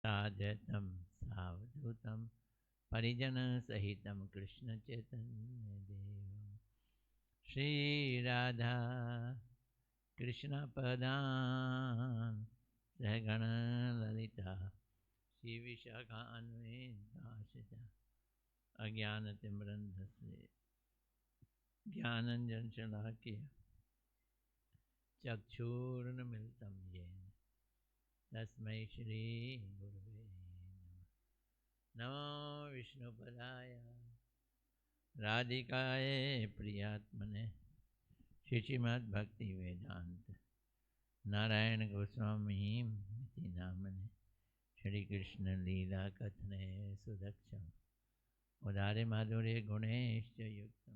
साद्वैतं सावधूतं परिजनसहितं कृष्णचैतन्यदेवं श्रीराधा कृष्णपदान् सहगणललिता श्रीविशाखान्वेषाश्च अज्ञानतिम्रन्धस्य ज्ञानञ्जनशलाकया चक्षुरुन्मिलितं येन तस्मै श्रीगुरवे नमः। नमो विष्णुपदाय राधिकाय प्रियात्मने श्रीमद्भक्तिवेदान्त नारायण गोस्वामी इति नामने श्रीकृष्ण लीला कथने सुदक्षम उदारे माधुर्य गुणेश्च युक्तम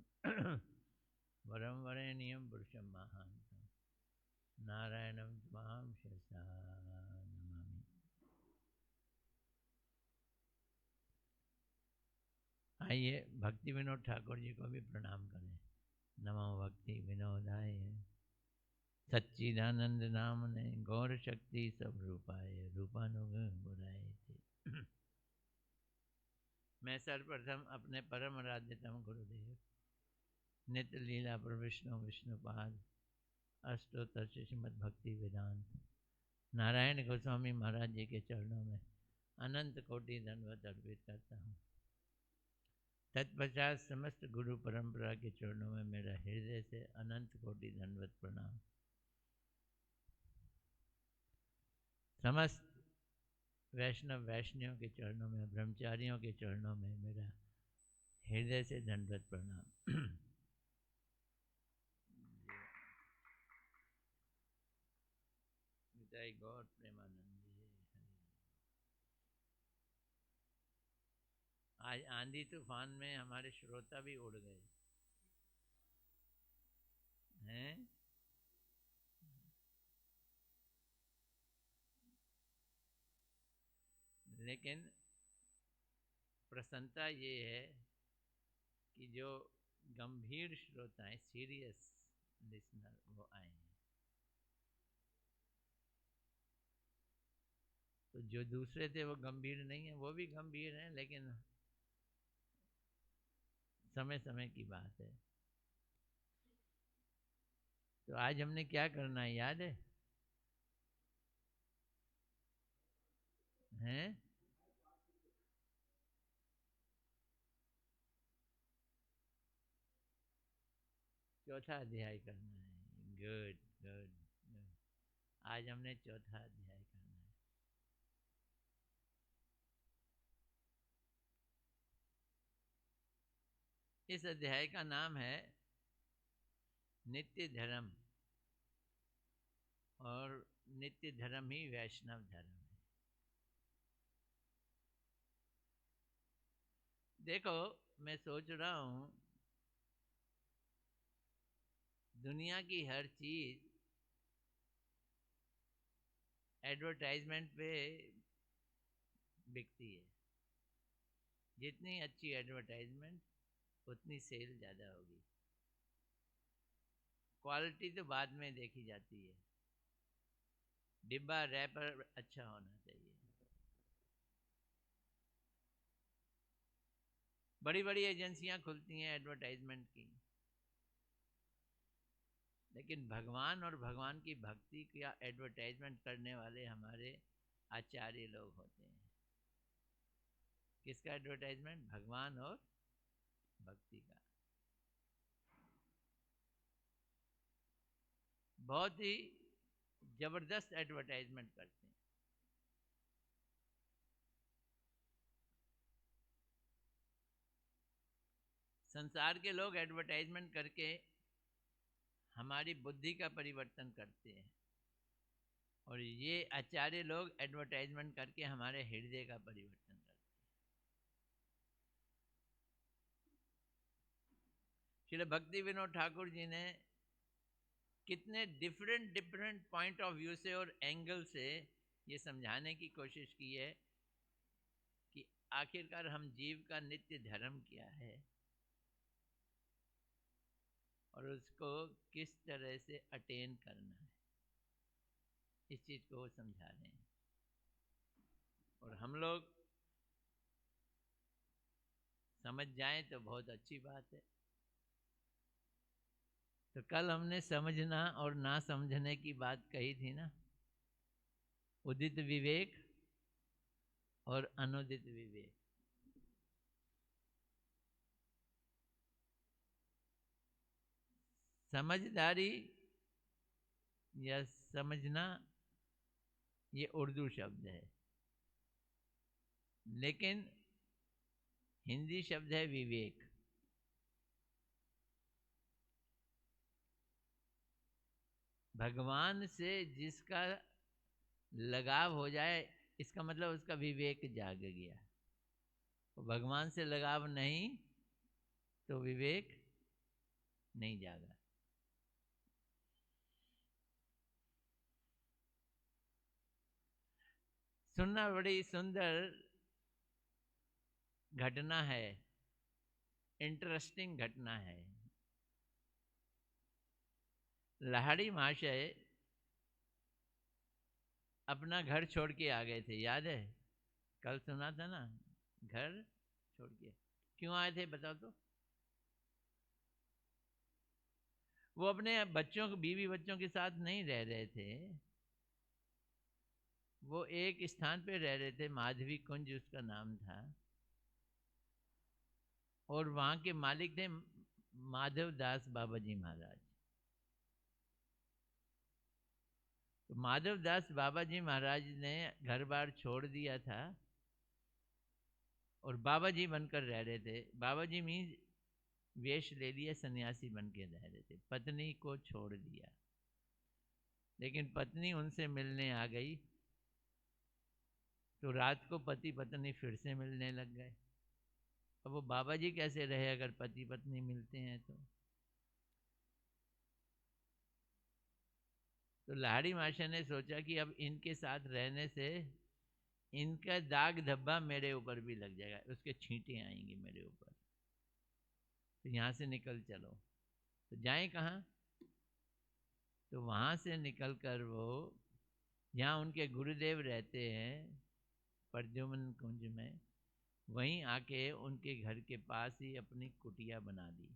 वरं वरेण्यं पुरुषं महान्तं नारायणं त्वां शिरसा नमामि। आइए भक्ति विनोद ठाकुर जी को भी प्रणाम करें। नमो भक्ति विनोदाय सच्चिदानंद नाम ने गौर शक्ति सब रूपाय रूपानुग बुराए थे। मैं सर्वप्रथम अपने परम आराध्यतम गुरुदेव नित्य लीला पर विष्णु विष्णुपाद अष्टोत्तर श्रीमद् भक्ति वेदांत नारायण गोस्वामी महाराज जी के चरणों में अनंत कोटि दंडवत अर्पित करता हूँ। तत्पश्चात समस्त गुरु परंपरा के चरणों में मेरा हृदय से अनंत कोटि दंडवत प्रणाम। समस्त वैष्णव वैष्णियों के चरणों में ब्रह्मचारियों के चरणों में मेरा हृदय से दंडवत प्रणाम। जय गौर प्रेमानंद जी। आज आंधी तूफान में हमारे श्रोता भी उड़ गए हैं। लेकिन प्रसन्नता ये है कि जो गंभीर श्रोताएं सीरियस लिसनर वो आए हैं। तो जो दूसरे थे वो गंभीर नहीं है, वो भी गंभीर हैं, लेकिन समय समय की बात है। तो आज हमने क्या करना है याद है? हैं? चौथा अध्याय करना है। Good good good. आज हमने चौथा अध्याय करना है। इस अध्याय का नाम है नित्य धर्म, और नित्य धर्म ही वैष्णव धर्म है। देखो, मैं सोच रहा हूं दुनिया की हर चीज एडवर्टाइजमेंट पे बिकती है। जितनी अच्छी एडवर्टाइजमेंट उतनी सेल ज़्यादा होगी। क्वालिटी तो बाद में देखी जाती है, डिब्बा रैपर अच्छा होना चाहिए। बड़ी बड़ी एजेंसियां खुलती हैं एडवर्टाइजमेंट की, लेकिन भगवान और भगवान की भक्ति का एडवर्टाइजमेंट करने वाले हमारे आचार्य लोग होते हैं। किसका एडवर्टाइजमेंट? भगवान और भक्ति का। बहुत ही जबरदस्त एडवर्टाइजमेंट करते हैं। संसार के लोग एडवर्टाइजमेंट करके हमारी बुद्धि का परिवर्तन करते हैं, और ये आचार्य लोग एडवर्टाइजमेंट करके हमारे हृदय का परिवर्तन करते हैं। श्री भक्ति विनोद ठाकुर जी ने कितने different different point of view से और एंगल से ये समझाने की कोशिश की है कि आखिरकार हम जीव का नित्य धर्म क्या है और उसको किस तरह से अटेन करना है। इस चीज को वो समझा रहे हैं। और हम लोग समझ जाएं तो बहुत अच्छी बात है। तो कल हमने समझना और ना समझने की बात कही थी ना, उदित विवेक और अनुदित विवेक। समझदारी या समझना ये उर्दू शब्द है, लेकिन हिंदी शब्द है विवेक। भगवान से जिसका लगाव हो जाए, इसका मतलब उसका विवेक जाग गया। तो भगवान से लगाव नहीं तो विवेक नहीं जागा। सुनना बड़ी सुंदर घटना है, इंटरेस्टिंग घटना है। लाहिड़ी महाशय अपना घर छोड़ के आ गए थे, याद है? कल सुना था ना, घर छोड़ के क्यों आए थे बताओ तो? वो अपने बच्चों को, बीवी बच्चों के साथ नहीं रह रहे थे। वो एक स्थान पे रह रहे थे, माधवी कुंज उसका नाम था, और वहां के मालिक थे माधव दास बाबा जी महाराज। तो माधव दास बाबा जी महाराज ने घर बार छोड़ दिया था और बाबा जी बनकर रह रहे थे। बाबा जी मीन्स वेश ले लिया, सन्यासी बन के रह रहे थे। पत्नी को छोड़ दिया, लेकिन पत्नी उनसे मिलने आ गई, तो रात को पति पत्नी फिर से मिलने लग गए। अब वो बाबा जी कैसे रहे अगर पति पत्नी मिलते हैं तो लाहिड़ी मास्टर ने सोचा कि अब इनके साथ रहने से इनका दाग धब्बा मेरे ऊपर भी लग जाएगा, उसके छींटे आएंगे मेरे ऊपर, तो यहाँ से निकल चलो। तो जाएं कहाँ? तो वहाँ से निकल कर वो जहाँ उनके गुरुदेव रहते हैं प्रद्युम्न कुंज में, वहीं आके उनके घर के पास ही अपनी कुटिया बना दी।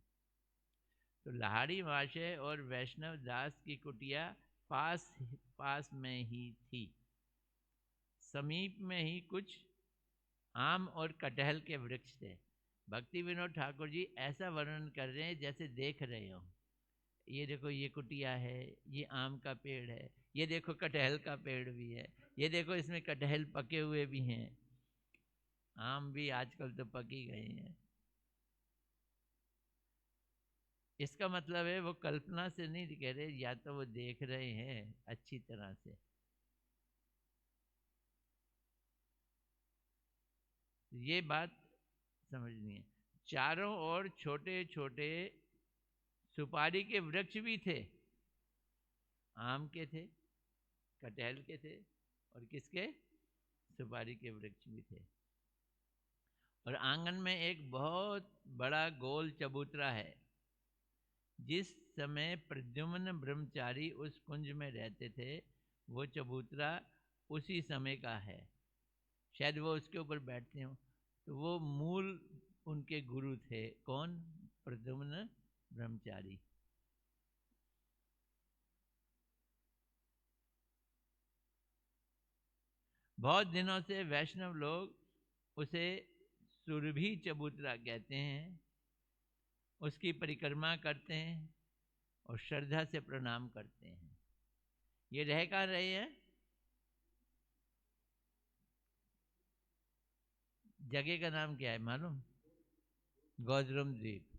तो लाहिड़ी महाशय और वैष्णव दास की कुटिया पास पास में ही थी। समीप में ही कुछ आम और कटहल के वृक्ष थे। भक्ति विनोद ठाकुर जी ऐसा वर्णन कर रहे हैं जैसे देख रहे हो। ये देखो ये कुटिया है, ये आम का पेड़ है, ये देखो कटहल का पेड़ भी है, ये देखो इसमें कटहल पके हुए भी हैं, आम भी आजकल तो पक ही गए हैं। इसका मतलब है वो कल्पना से नहीं कह रहे, या तो वो देख रहे हैं अच्छी तरह से। ये बात समझनी है। चारों ओर छोटे छोटे सुपारी के वृक्ष भी थे, आम के थे, कटहल के थे, और किसके? सुपारी के वृक्ष भी थे। और आंगन में एक बहुत बड़ा गोल चबूतरा है। जिस समय प्रद्युम्न ब्रह्मचारी उस कुंज में रहते थे, वो चबूतरा उसी समय का है। शायद वो उसके ऊपर बैठते हो। तो वो मूल उनके गुरु थे, कौन? प्रद्युम्न ब्रह्मचारी। बहुत दिनों से वैष्णव लोग उसे सुरभि चबूतरा कहते हैं, उसकी परिक्रमा करते हैं और श्रद्धा से प्रणाम करते हैं। ये रह कहाँ रहे हैं? जगह का नाम क्या है मालूम? गौजरुम द्वीप।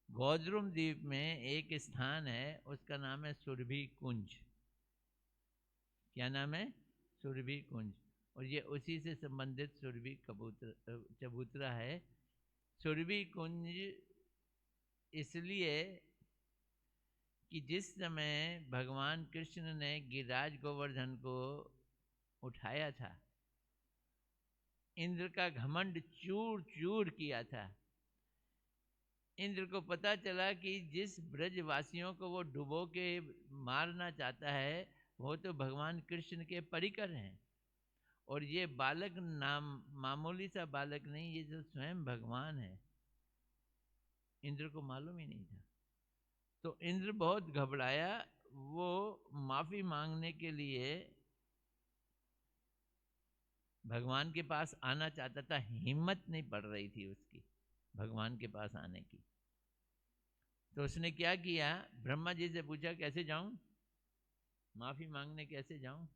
गौजरुम द्वीप में एक स्थान है, उसका नाम है सुरभि कुंज। क्या नाम है? सुरभि कुंज। और ये उसी से संबंधित सुरभि चबूतरा है। सुरभि कुंज इसलिए कि जिस समय भगवान कृष्ण ने गिरिराज गोवर्धन को उठाया था, इंद्र का घमंड चूर चूर किया था। इंद्र को पता चला कि जिस ब्रजवासियों को वो डुबो के मारना चाहता है, वो तो भगवान कृष्ण के परिकर हैं, और ये बालक नाम मामूली सा बालक नहीं, ये जो स्वयं भगवान है, इंद्र को मालूम ही नहीं था। तो इंद्र बहुत घबराया, वो माफी मांगने के लिए भगवान के पास आना चाहता था, हिम्मत नहीं पड़ रही थी उसकी भगवान के पास आने की। तो उसने क्या किया, ब्रह्मा जी से पूछा कैसे जाऊं, माफी मांगने कैसे जाऊं।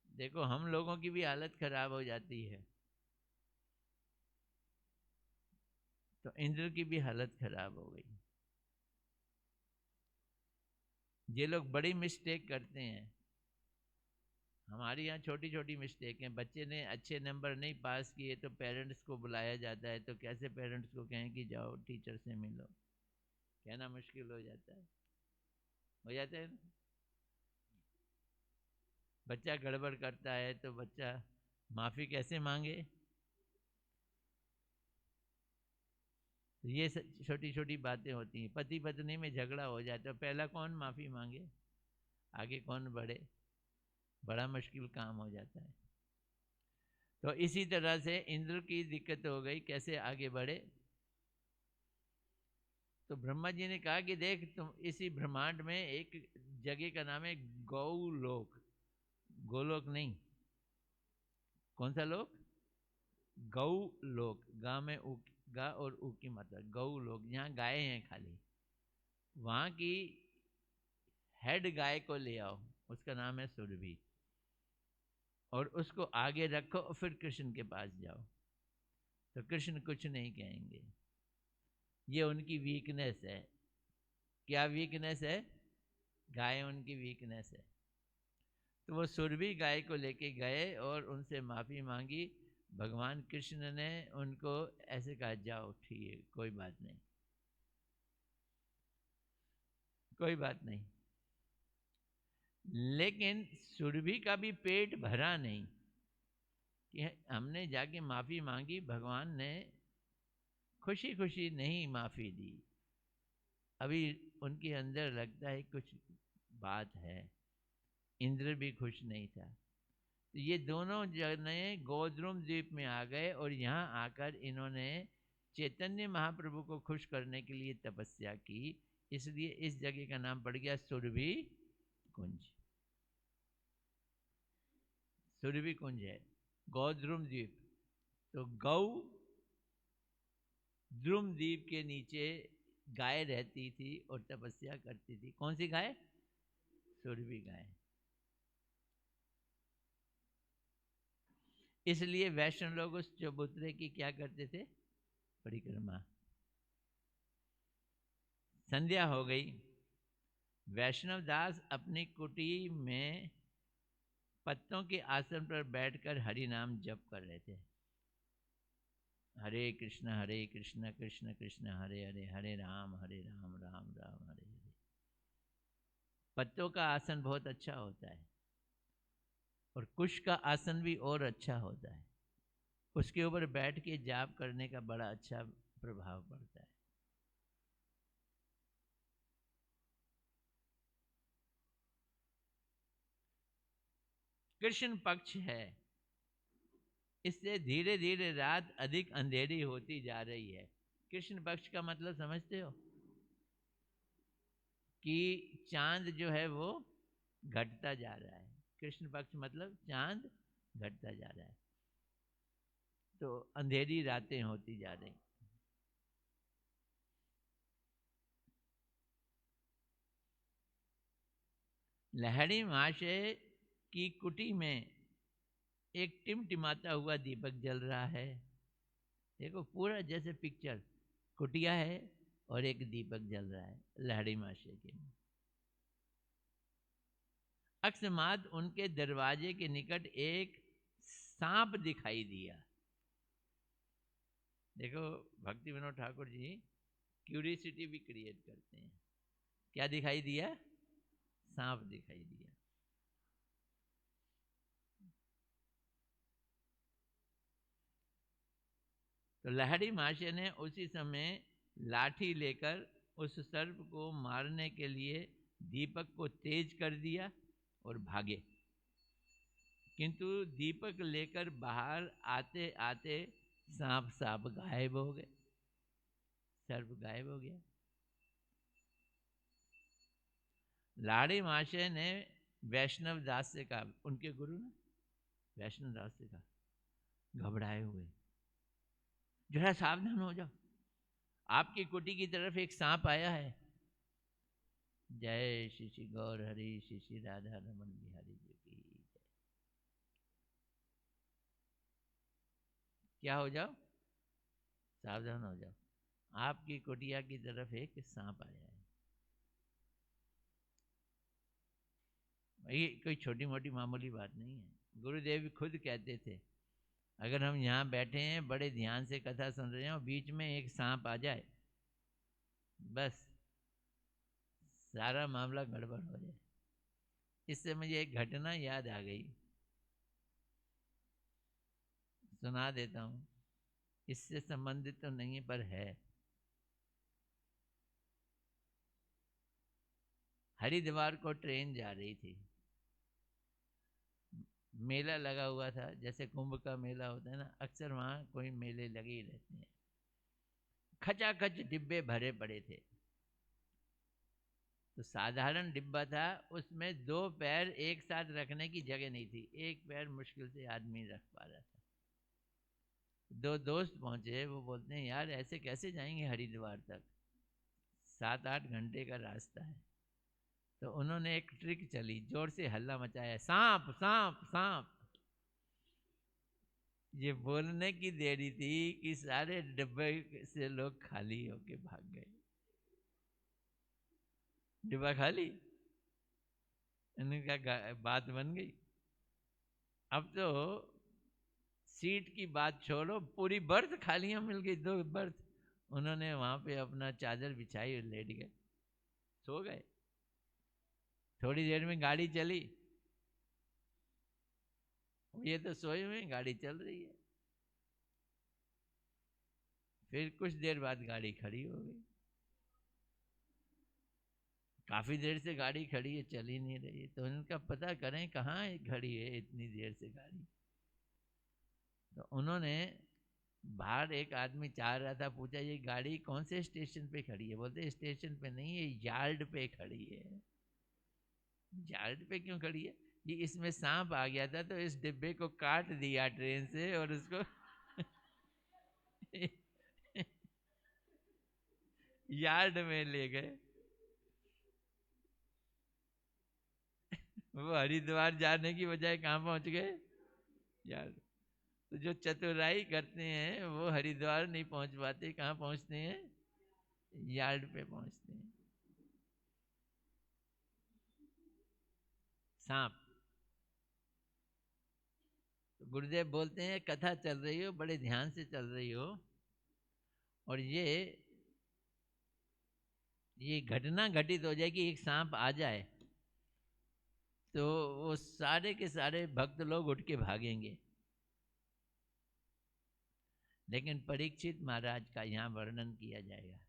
देखो हम लोगों की भी हालत खराब हो जाती है, तो इंद्र की भी हालत खराब हो गई। ये लोग बड़ी मिस्टेक करते हैं, हमारे यहाँ छोटी छोटी मिस्टेक हैं। बच्चे ने अच्छे नंबर नहीं पास किए तो पेरेंट्स को बुलाया जाता है, तो कैसे पेरेंट्स को कहें कि जाओ टीचर से मिलो, कहना मुश्किल हो जाता है, हो जाता है ना। बच्चा गड़बड़ करता है तो बच्चा माफी कैसे मांगे। तो ये छोटी छोटी बातें होती हैं। पति पत्नी में झगड़ा हो जाए तो पहला कौन माफी मांगे, आगे कौन बढ़े, बड़ा मुश्किल काम हो जाता है। तो इसी तरह से इंद्र की दिक्कत हो गई, कैसे आगे बढ़े। तो ब्रह्मा जी ने कहा कि देख तुम इसी ब्रह्मांड में एक जगह का नाम है गौलोक, गोलोक नहीं, कौन सा लोक, गौ लोक, गा में ऊ, गा और ऊ की मात्रा, गौ लोक, यहाँ गाय हैं खाली, वहां की हेड गाय को ले आओ, उसका नाम है सुरभि, और उसको आगे रखो और फिर कृष्ण के पास जाओ, तो कृष्ण कुछ नहीं कहेंगे। ये उनकी वीकनेस है। क्या वीकनेस है, गाय उनकी वीकनेस है। तो वो सुरभि गाय को लेके गए और उनसे माफी मांगी। भगवान कृष्ण ने उनको ऐसे कहा, जाओ ठीक है, कोई बात नहीं, कोई बात नहीं। लेकिन सुरभि का भी पेट भरा नहीं कि हमने जाके माफी मांगी, भगवान ने खुशी खुशी नहीं माफी दी, अभी उनके अंदर लगता है कुछ बात है। इंद्र भी खुश नहीं था। तो ये दोनों जने गोद्रुम द्वीप में आ गए और यहाँ आकर इन्होंने चैतन्य महाप्रभु को खुश करने के लिए तपस्या की, इसलिए इस जगह का नाम पड़ गया सुरभि कुंज। सुरभि कुंज है गोद्रुम द्वीप। तो गौ द्रुम द्वीप के नीचे गाय रहती थी और तपस्या करती थी। कौन सी गाय, सुरभि गाय। इसलिए वैष्णव लोग उस चबूतरे की क्या करते थे, परिक्रमा। संध्या हो गई, वैष्णव दास अपनी कुटी में पत्तों के आसन पर बैठकर हरि नाम जप कर रहे थे। हरे कृष्ण कृष्ण कृष्ण हरे हरे, हरे राम राम राम हरे हरे। पत्तों का आसन बहुत अच्छा होता है, और कुश का आसन भी और अच्छा होता है। उसके ऊपर बैठ के जाप करने का बड़ा अच्छा प्रभाव पड़ता है। कृष्ण पक्ष है, इससे धीरे धीरे रात अधिक अंधेरी होती जा रही है। कृष्ण पक्ष का मतलब समझते हो, कि चांद जो है वो घटता जा रहा है। कृष्ण पक्ष मतलब चांद घटता जा रहा है, तो अंधेरी रातें होती जा रही। लहड़ी महाशय की कुटी में एक टिमटिमाता हुआ दीपक जल रहा है। देखो पूरा जैसे पिक्चर, कुटिया है और एक दीपक जल रहा है लहड़ी महाशय के। अकस्मात उनके दरवाजे के निकट एक सांप दिखाई दिया। देखो भक्ति विनोद ठाकुर जी क्यूरियोसिटी भी क्रिएट करते हैं। क्या दिखाई दिया, सांप दिखाई दिया। तो लहड़ी महाशय ने उसी समय लाठी लेकर उस सर्प को मारने के लिए दीपक को तेज कर दिया और भागे। किंतु दीपक लेकर बाहर आते आते सांप सांप गायब हो गए, सर्प गायब हो गया। लाड़ी महाशय ने वैष्णव दास से कहा, उनके गुरु ने वैष्णव दास से कहा, घबराए हुए, जरा सावधान हो जाओ, आपकी कुटी की तरफ एक सांप आया है। जय श्री श्री गौर हरि, श्री श्री राधा रमन बिहारी जी की जय। क्या हो जाओ, सावधान हो जाओ, आपकी कुटिया की तरफ एक सांप आया है। ये कोई छोटी मोटी मामूली बात नहीं है। गुरुदेव खुद कहते थे, अगर हम यहाँ बैठे हैं बड़े ध्यान से कथा सुन रहे हैं और बीच में एक सांप आ जाए, बस सारा मामला गड़बड़ हो जाए। इससे मुझे एक घटना याद आ गई, सुना देता हूँ। इससे संबंधित तो नहीं पर है। हरिद्वार को ट्रेन जा रही थी, मेला लगा हुआ था, जैसे कुंभ का मेला होता है ना, अक्सर वहाँ कोई मेले लगे ही रहते हैं। खचाखच डिब्बे भरे पड़े थे। तो साधारण डिब्बा था, उसमें 2 पैर एक साथ रखने की जगह नहीं थी, एक पैर मुश्किल से आदमी रख पा रहा था। 2 दोस्त पहुंचे, वो बोलते हैं यार ऐसे कैसे जाएंगे हरिद्वार तक, 7-8 घंटे का रास्ता है। तो उन्होंने एक ट्रिक चली, जोर से हल्ला मचाया, सांप सांप सांप। ये बोलने की देरी थी कि सारे डिब्बे से लोग खाली होके भाग गए। डिब्बा खाली, इनका बात बन गई। अब तो सीट की बात छोड़ो, पूरी बर्थ खालियां मिल गई, 2 बर्थ। उन्होंने वहां पे अपना चादर बिछाई और लेट गए, सो गए। थोड़ी देर में गाड़ी चली, ये तो सोए हुए, गाड़ी चल रही है। फिर कुछ देर बाद गाड़ी खड़ी हो गई। काफी देर से गाड़ी खड़ी है, चल ही नहीं रही, तो उनका पता करें कहाँ खड़ी है इतनी देर से गाड़ी। तो उन्होंने, बाहर एक आदमी चाह रहा था, पूछा ये गाड़ी कौन से स्टेशन पे खड़ी है? बोलते स्टेशन पे नहीं है, यार्ड पे खड़ी है। यार्ड पे क्यों खड़ी है? ये इसमें सांप आ गया था तो इस डिब्बे को काट दिया ट्रेन से और उसको यार्ड में ले गए। वो हरिद्वार जाने की बजाय कहाँ पहुंच गए? यार्ड। तो जो चतुराई करते हैं वो हरिद्वार नहीं पहुंच पाते, कहाँ पहुंचते हैं? यार्ड पे पहुंचते हैं। सांप। तो गुरुदेव बोलते हैं कथा चल रही हो, बड़े ध्यान से चल रही हो, और ये घटना घटित हो जाए कि एक सांप आ जाए, तो वो सारे के सारे भक्त लोग उठ के भागेंगे। लेकिन परीक्षित महाराज का यहाँ वर्णन किया जाएगा।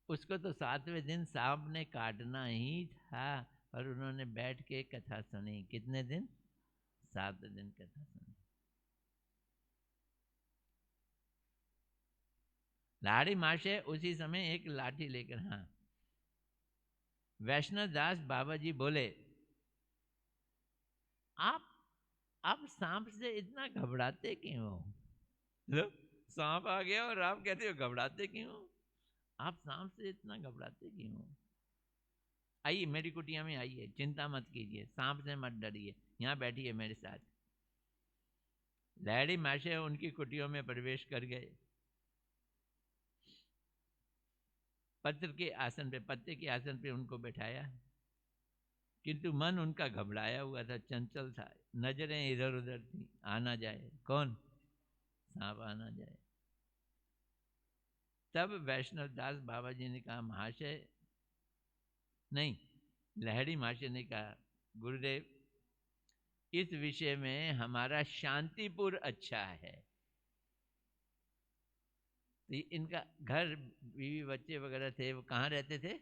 उसको तो 7वें दिन सांप ने काटना ही था, और उन्होंने बैठ के कथा सुनी। कितने दिन? 7 दिन कथा सुनी। लाड़ी माशे उसी समय एक लाठी लेकर, हाँ, वैष्णव दास बाबा जी बोले, आप सांप से इतना घबराते क्यों हो? लो, सांप आ गया और आप कहते हो घबराते क्यों हो? आप सांप से इतना घबराते क्यों हो? आइए मेरी कुटिया में आइए, चिंता मत कीजिए, सांप से मत डरिए, यहाँ बैठिए मेरे साथ। लहड़ी माशे उनकी कुटियों में प्रवेश कर गए। पत्ते के आसन पे उनको बैठाया, किंतु मन उनका घबराया हुआ था, चंचल था, नजरें इधर उधर थी, आना जाए कौन? सांप आना जाए। तब वैष्णव दास बाबा जी ने कहा, महाशय, नहीं, लहड़ी महाशय ने कहा, गुरुदेव, इस विषय में हमारा शांतिपुर अच्छा है। तो इनका घर, बीवी बच्चे वगैरह थे, वो कहाँ रहते थे?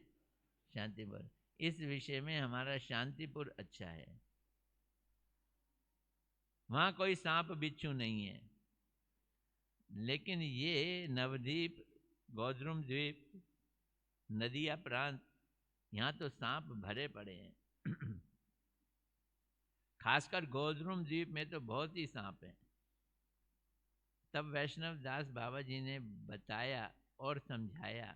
शांतिपुर। इस विषय में हमारा शांतिपुर अच्छा है। वहां कोई सांप बिच्छू नहीं है। लेकिन ये नवद्वीप, गौद्रुम द्वीप, नदिया प्रांत, यहाँ तो सांप भरे पड़े हैं। खासकर गौद्रुम द्वीप में तो बहुत ही सांप हैं। तब वैष्णव दास बाबा जी ने बताया और समझाया,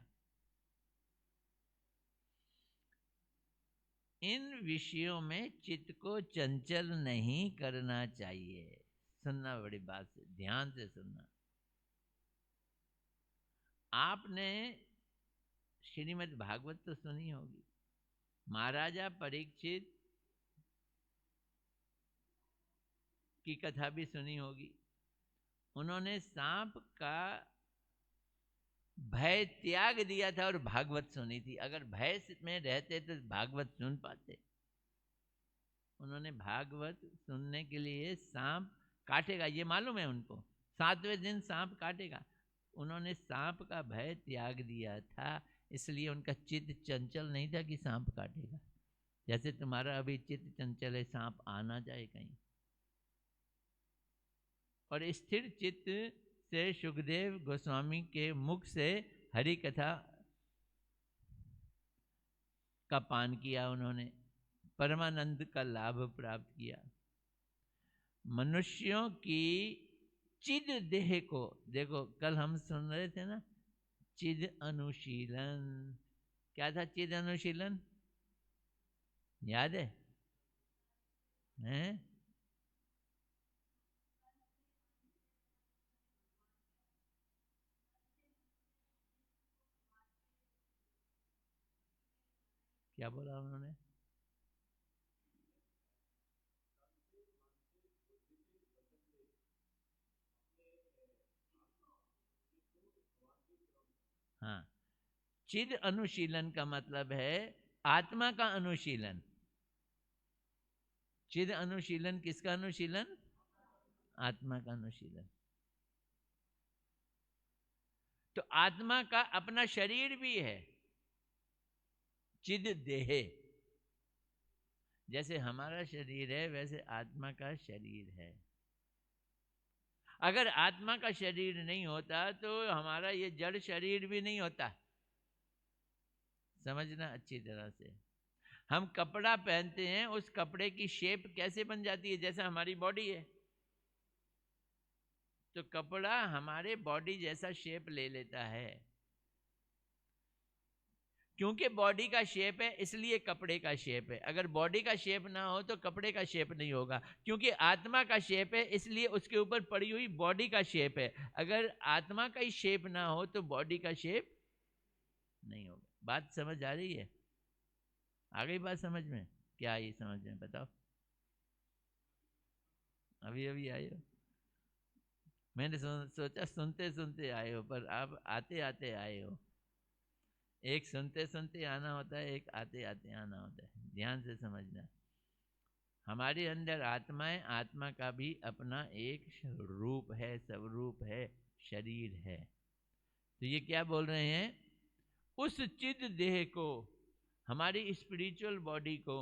इन विषयों में चित्त को चंचल नहीं करना चाहिए। सुनना, बड़ी बात से ध्यान से सुनना। आपने श्रीमद् भागवत तो सुनी होगी। महाराजा परीक्षित की कथा भी सुनी होगी। उन्होंने सांप का भय त्याग दिया था और भागवत सुनी थी। अगर भय में रहते तो भागवत सुन पाते। उन्होंने भागवत सुनने के लिए, सांप काटेगा ये मालूम है उनको, 7वें दिन सांप काटेगा, उन्होंने सांप का भय त्याग दिया था। इसलिए उनका चित्त चंचल नहीं था कि सांप काटेगा। जैसे तुम्हारा अभी चित्त चंचल है, सांप आना जाए कहीं। और स्थिर चित्त से सुखदेव गोस्वामी के मुख से हरि कथा का पान किया उन्होंने, परमानंद का लाभ प्राप्त किया। मनुष्यों की चिद देह को देखो, कल हम सुन रहे थे ना, चिद अनुशीलन। क्या था चिद अनुशीलन? याद है? हैं? क्या बोला उन्होंने? हाँ, चिद अनुशीलन का मतलब है आत्मा का अनुशीलन। चिद अनुशीलन किसका अनुशीलन? आत्मा का अनुशीलन। तो आत्मा का अपना शरीर भी है, चिद देह। जैसे हमारा शरीर है वैसे आत्मा का शरीर है। अगर आत्मा का शरीर नहीं होता तो हमारा ये जड़ शरीर भी नहीं होता। समझना अच्छी तरह से। हम कपड़ा पहनते हैं, उस कपड़े की शेप कैसे बन जाती है? जैसा हमारी बॉडी है, तो कपड़ा हमारे बॉडी जैसा शेप ले लेता है। क्योंकि बॉडी का शेप है इसलिए कपड़े का शेप है। अगर बॉडी का शेप ना हो तो कपड़े का शेप नहीं होगा। क्योंकि आत्मा का शेप है इसलिए उसके ऊपर पड़ी हुई बॉडी का शेप है। अगर आत्मा का ही शेप ना हो तो बॉडी का शेप नहीं होगा। बात समझ आ रही है? आ गई बात समझ में? क्या आई समझ में? बताओ। अभी अभी आए हो? मैंने सोचा सुनते सुनते आए हो, पर आप आते आते आए हो। एक सुनते सुनते आना होता है, एक आते आते आना होता है। ध्यान से समझना। हमारे अंदर आत्मा है, आत्मा का भी अपना एक रूप है, स्वरूप है, शरीर है। तो ये क्या बोल रहे हैं? उस चिद देह को, हमारी स्पिरिचुअल बॉडी को,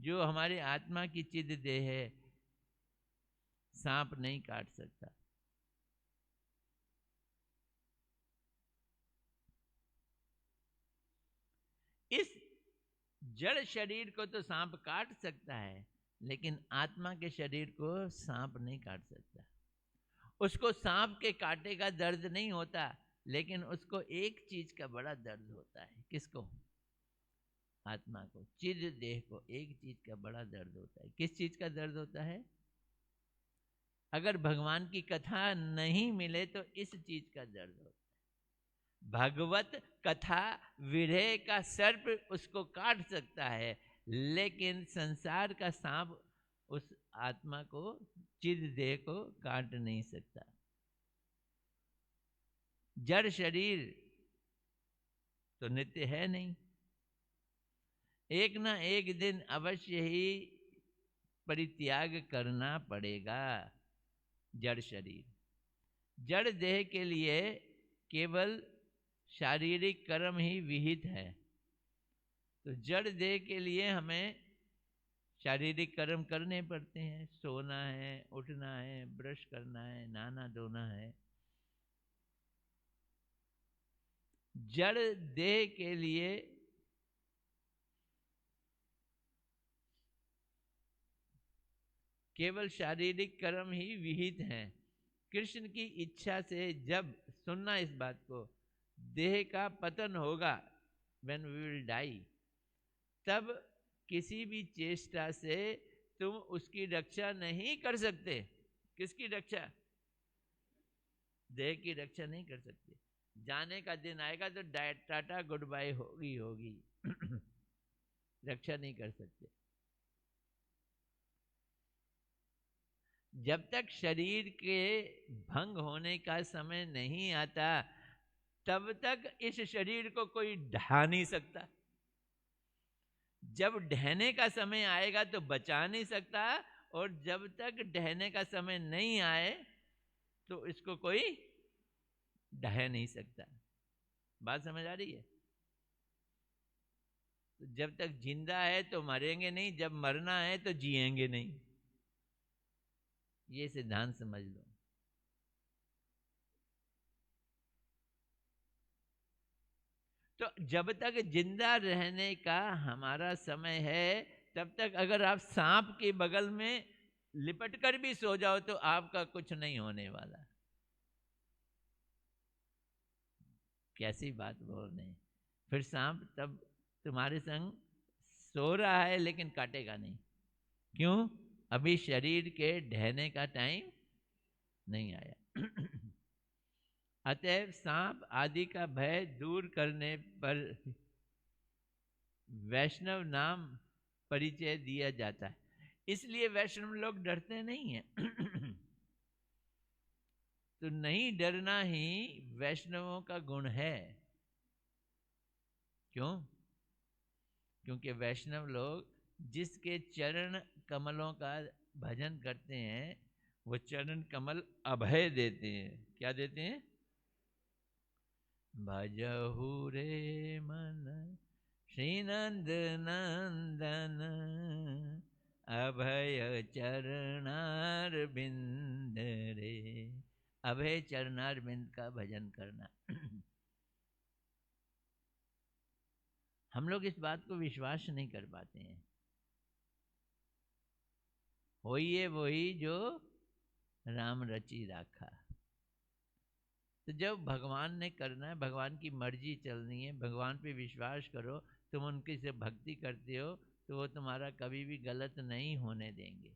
जो हमारे आत्मा की चिद देह है, सांप नहीं काट सकता। इस जड़ शरीर को तो सांप काट सकता है, लेकिन आत्मा के शरीर को सांप नहीं काट सकता। उसको सांप के काटे का दर्द नहीं होता, लेकिन उसको एक चीज का बड़ा दर्द होता है। किसको? आत्मा को, चिद देह को एक चीज का बड़ा दर्द होता है। किस चीज का दर्द होता है? अगर भगवान की कथा नहीं मिले तो इस चीज का दर्द होता है। भगवत कथा विरह का सर्प उसको काट सकता है, लेकिन संसार का सांप उस आत्मा को, चिद देह को काट नहीं सकता। जड़ शरीर तो नित्य है नहीं, एक ना एक दिन अवश्य ही परित्याग करना पड़ेगा। जड़ शरीर, जड़ देह के लिए केवल शारीरिक कर्म ही विहित है। तो जड़ देह के लिए हमें शारीरिक कर्म करने पड़ते हैं, सोना है, उठना है, ब्रश करना है, नहाना धोना है। जड़ देह के लिए केवल शारीरिक कर्म ही विहित हैं। कृष्ण की इच्छा से जब, सुनना इस बात को, देह का पतन होगा, when we will die, तब किसी भी चेष्टा से तुम उसकी रक्षा नहीं कर सकते। किसकी रक्षा? देह की रक्षा नहीं कर सकते। जाने का दिन आएगा तो टाटा गुड बाय होगी होगी रक्षा नहीं कर सकते। जब तक शरीर के भंग होने का समय नहीं आता तब तक इस शरीर को कोई ढा नहीं सकता। जब ढहने का समय आएगा तो बचा नहीं सकता, और जब तक ढहने का समय नहीं आए तो इसको कोई ढह नहीं सकता। बात समझ आ रही है? तो जब तक जिंदा है तो मरेंगे नहीं, जब मरना है तो जिएंगे नहीं। ये सिद्धांत समझ लो। तो जब तक जिंदा रहने का हमारा समय है तब तक अगर आप सांप के बगल में लिपट कर भी सो जाओ तो आपका कुछ नहीं होने वाला। कैसी बात बोल रहे हैं? फिर सांप तब तुम्हारे संग सो रहा है लेकिन काटेगा नहीं। क्यों? अभी शरीर के ढहने का टाइम नहीं आया। अतएव सांप आदि का भय दूर करने पर वैष्णव नाम परिचय दिया जाता है। इसलिए वैष्णव लोग डरते नहीं हैं। तो नहीं डरना ही वैष्णवों का गुण है। क्यों? क्योंकि वैष्णव लोग जिसके चरण कमलों का भजन करते हैं वो चरण कमल अभय देते हैं। क्या देते हैं? भजहु रे मन श्रीनंद नंदन अभय चरणार बिंद रे। अभय चरणार बिंद का भजन करना। हम लोग इस बात को विश्वास नहीं कर पाते हैं। होइए वही जो राम रची राखा। तो जब भगवान ने करना है, भगवान की मर्जी चलनी है, भगवान पे विश्वास करो, तुम उनकी से भक्ति करते हो तो वो तुम्हारा कभी भी गलत नहीं होने देंगे।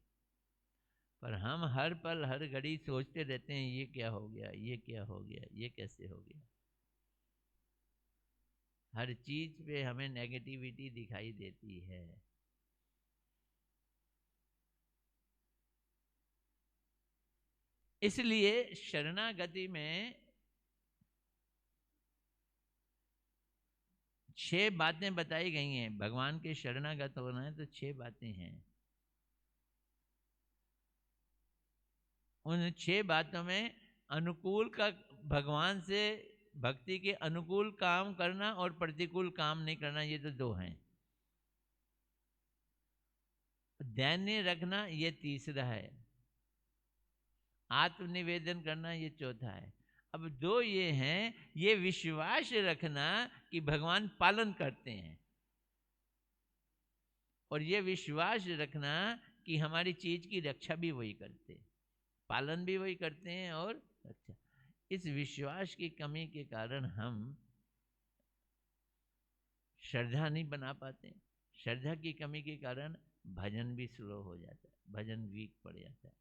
पर हम हर पल हर घड़ी सोचते रहते हैं ये क्या हो गया, ये क्या हो गया, ये कैसे हो गया। हर चीज पे हमें नेगेटिविटी दिखाई देती है। इसलिए शरणागति में 6 बातें बताई गई हैं। भगवान के शरणागत होना है तो 6 बातें हैं। उन 6 बातों में अनुकूल का, भगवान से भक्ति के अनुकूल काम करना और प्रतिकूल काम नहीं करना, ये तो 2 हैं। दैन्य रखना ये तीसरा है। आत्मनिवेदन करना ये चौथा है। अब 2 ये हैं, ये विश्वास रखना कि भगवान पालन करते हैं, और ये विश्वास रखना कि हमारी चीज की रक्षा भी वही करते हैं, पालन भी वही करते हैं और रक्षा। इस विश्वास की कमी के कारण हम श्रद्धा नहीं बना पाते। श्रद्धा की कमी के कारण भजन भी स्लो हो जाता है, भजन वीक पड़ जाता है।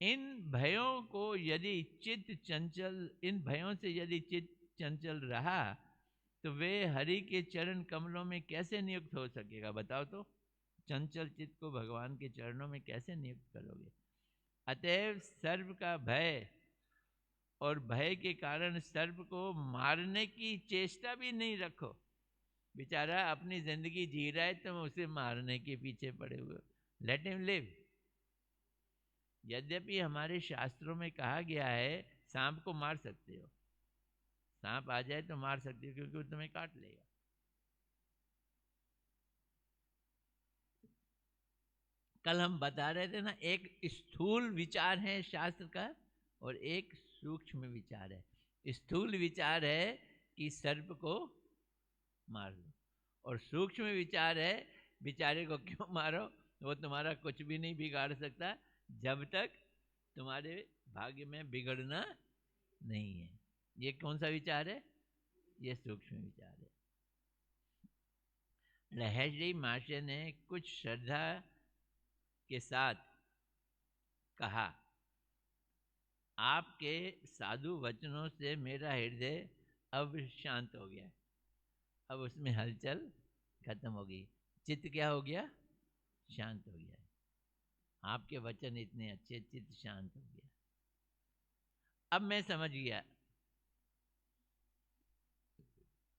इन भयों को यदि चित्त चंचल, इन भयों से यदि चित्त चंचल रहा तो वे हरि के चरण कमलों में कैसे नियुक्त हो सकेगा? बताओ तो, चंचल चित्त को भगवान के चरणों में कैसे नियुक्त करोगे? अतएव सर्प का भय और भय के कारण सर्प को मारने की चेष्टा भी नहीं रखो। बेचारा अपनी जिंदगी जी रहा है, तुम उसे मारने के पीछे पड़े हुए। Let him live. यद्यपि हमारे शास्त्रों में कहा गया है सांप को मार सकते हो, सांप आ जाए तो मार सकते हो क्योंकि वो तुम्हें काट लेगा। कल हम बता रहे थे ना, एक स्थूल विचार है शास्त्र का और एक सूक्ष्म विचार है। स्थूल विचार है कि सर्प को मार लो, और सूक्ष्म विचार है बेचारे को क्यों मारो, वो तुम्हारा कुछ भी नहीं बिगाड़ सकता जब तक तुम्हारे भाग्य में बिगड़ना नहीं है। ये कौन सा विचार है? ये सूक्ष्म विचार है। लहरी माशे ने कुछ श्रद्धा के साथ कहा, आपके साधु वचनों से मेरा हृदय अब शांत हो गया, अब उसमें हलचल खत्म हो गई, चित्त क्या हो गया? शांत हो गया। आपके वचन इतने अच्छे, चित्त शांत हो गया। अब मैं समझ गया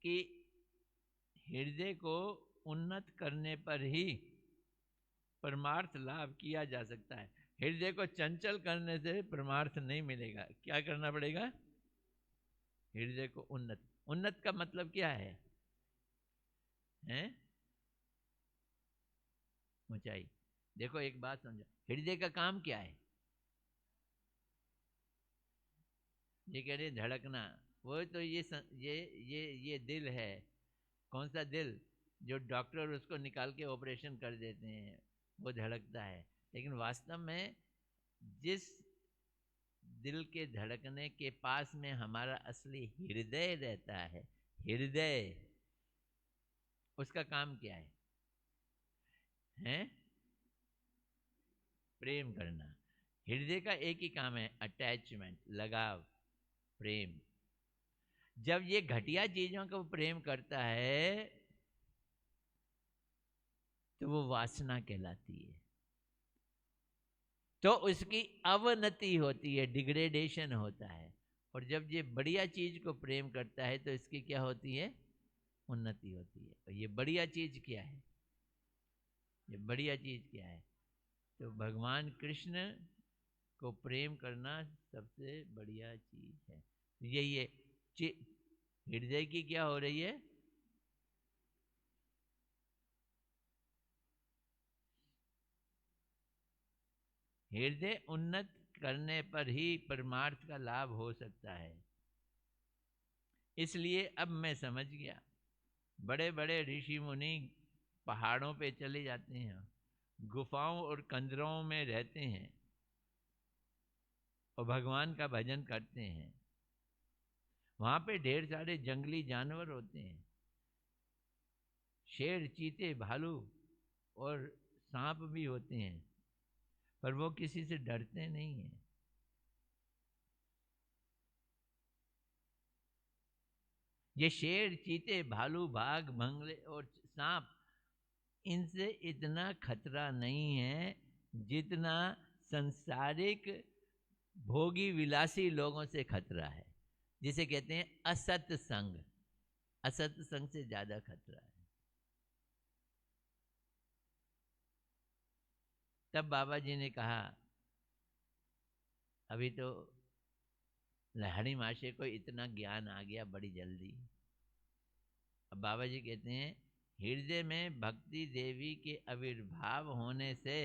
कि हृदय को उन्नत करने पर ही परमार्थ लाभ किया जा सकता है। हृदय को चंचल करने से परमार्थ नहीं मिलेगा। क्या करना पड़ेगा? हृदय को उन्नत। उन्नत का मतलब क्या है? हैं? ऊंचाई। देखो एक बात समझो, हृदय का काम क्या है? ये कह रहे धड़कना, वो तो ये दिल है। कौन सा दिल? जो डॉक्टर उसको निकाल के ऑपरेशन कर देते हैं वो धड़कता है, लेकिन वास्तव में जिस दिल के धड़कने के पास में हमारा असली हृदय रहता है, हृदय, उसका काम क्या है? हैं? प्रेम करना। हृदय का एक ही काम है, अटैचमेंट, लगाव, प्रेम। जब ये घटिया चीजों को प्रेम करता है तो वो वासना कहलाती है, तो उसकी अवनति होती है, डिग्रेडेशन होता है। और जब ये बढ़िया चीज को प्रेम करता है तो इसकी क्या होती है? उन्नति होती है। और ये बढ़िया चीज क्या है? ये बढ़िया चीज क्या है? तो भगवान कृष्ण को प्रेम करना सबसे बढ़िया चीज है। यही है हृदय की क्या हो रही है? हृदय उन्नत करने पर ही परमार्थ का लाभ हो सकता है। इसलिए अब मैं समझ गया, बड़े बड़े ऋषि मुनि पहाड़ों पे चले जाते हैं, गुफाओं और कंदरों में रहते हैं और भगवान का भजन करते हैं। वहां पे ढेर सारे जंगली जानवर होते हैं, शेर, चीते, भालू और सांप भी होते हैं, पर वो किसी से डरते नहीं हैं। ये शेर, चीते, भालू, बाघ, भंगले और सांप, इनसे इतना खतरा नहीं है जितना संसारिक भोगी विलासी लोगों से खतरा है, जिसे कहते हैं असत संग। असत संग से ज्यादा खतरा है। तब बाबा जी ने कहा, अभी तो लहड़ी माशे को इतना ज्ञान आ गया बड़ी जल्दी। अब बाबा जी कहते हैं, हृदय में भक्ति देवी के आविर्भाव होने से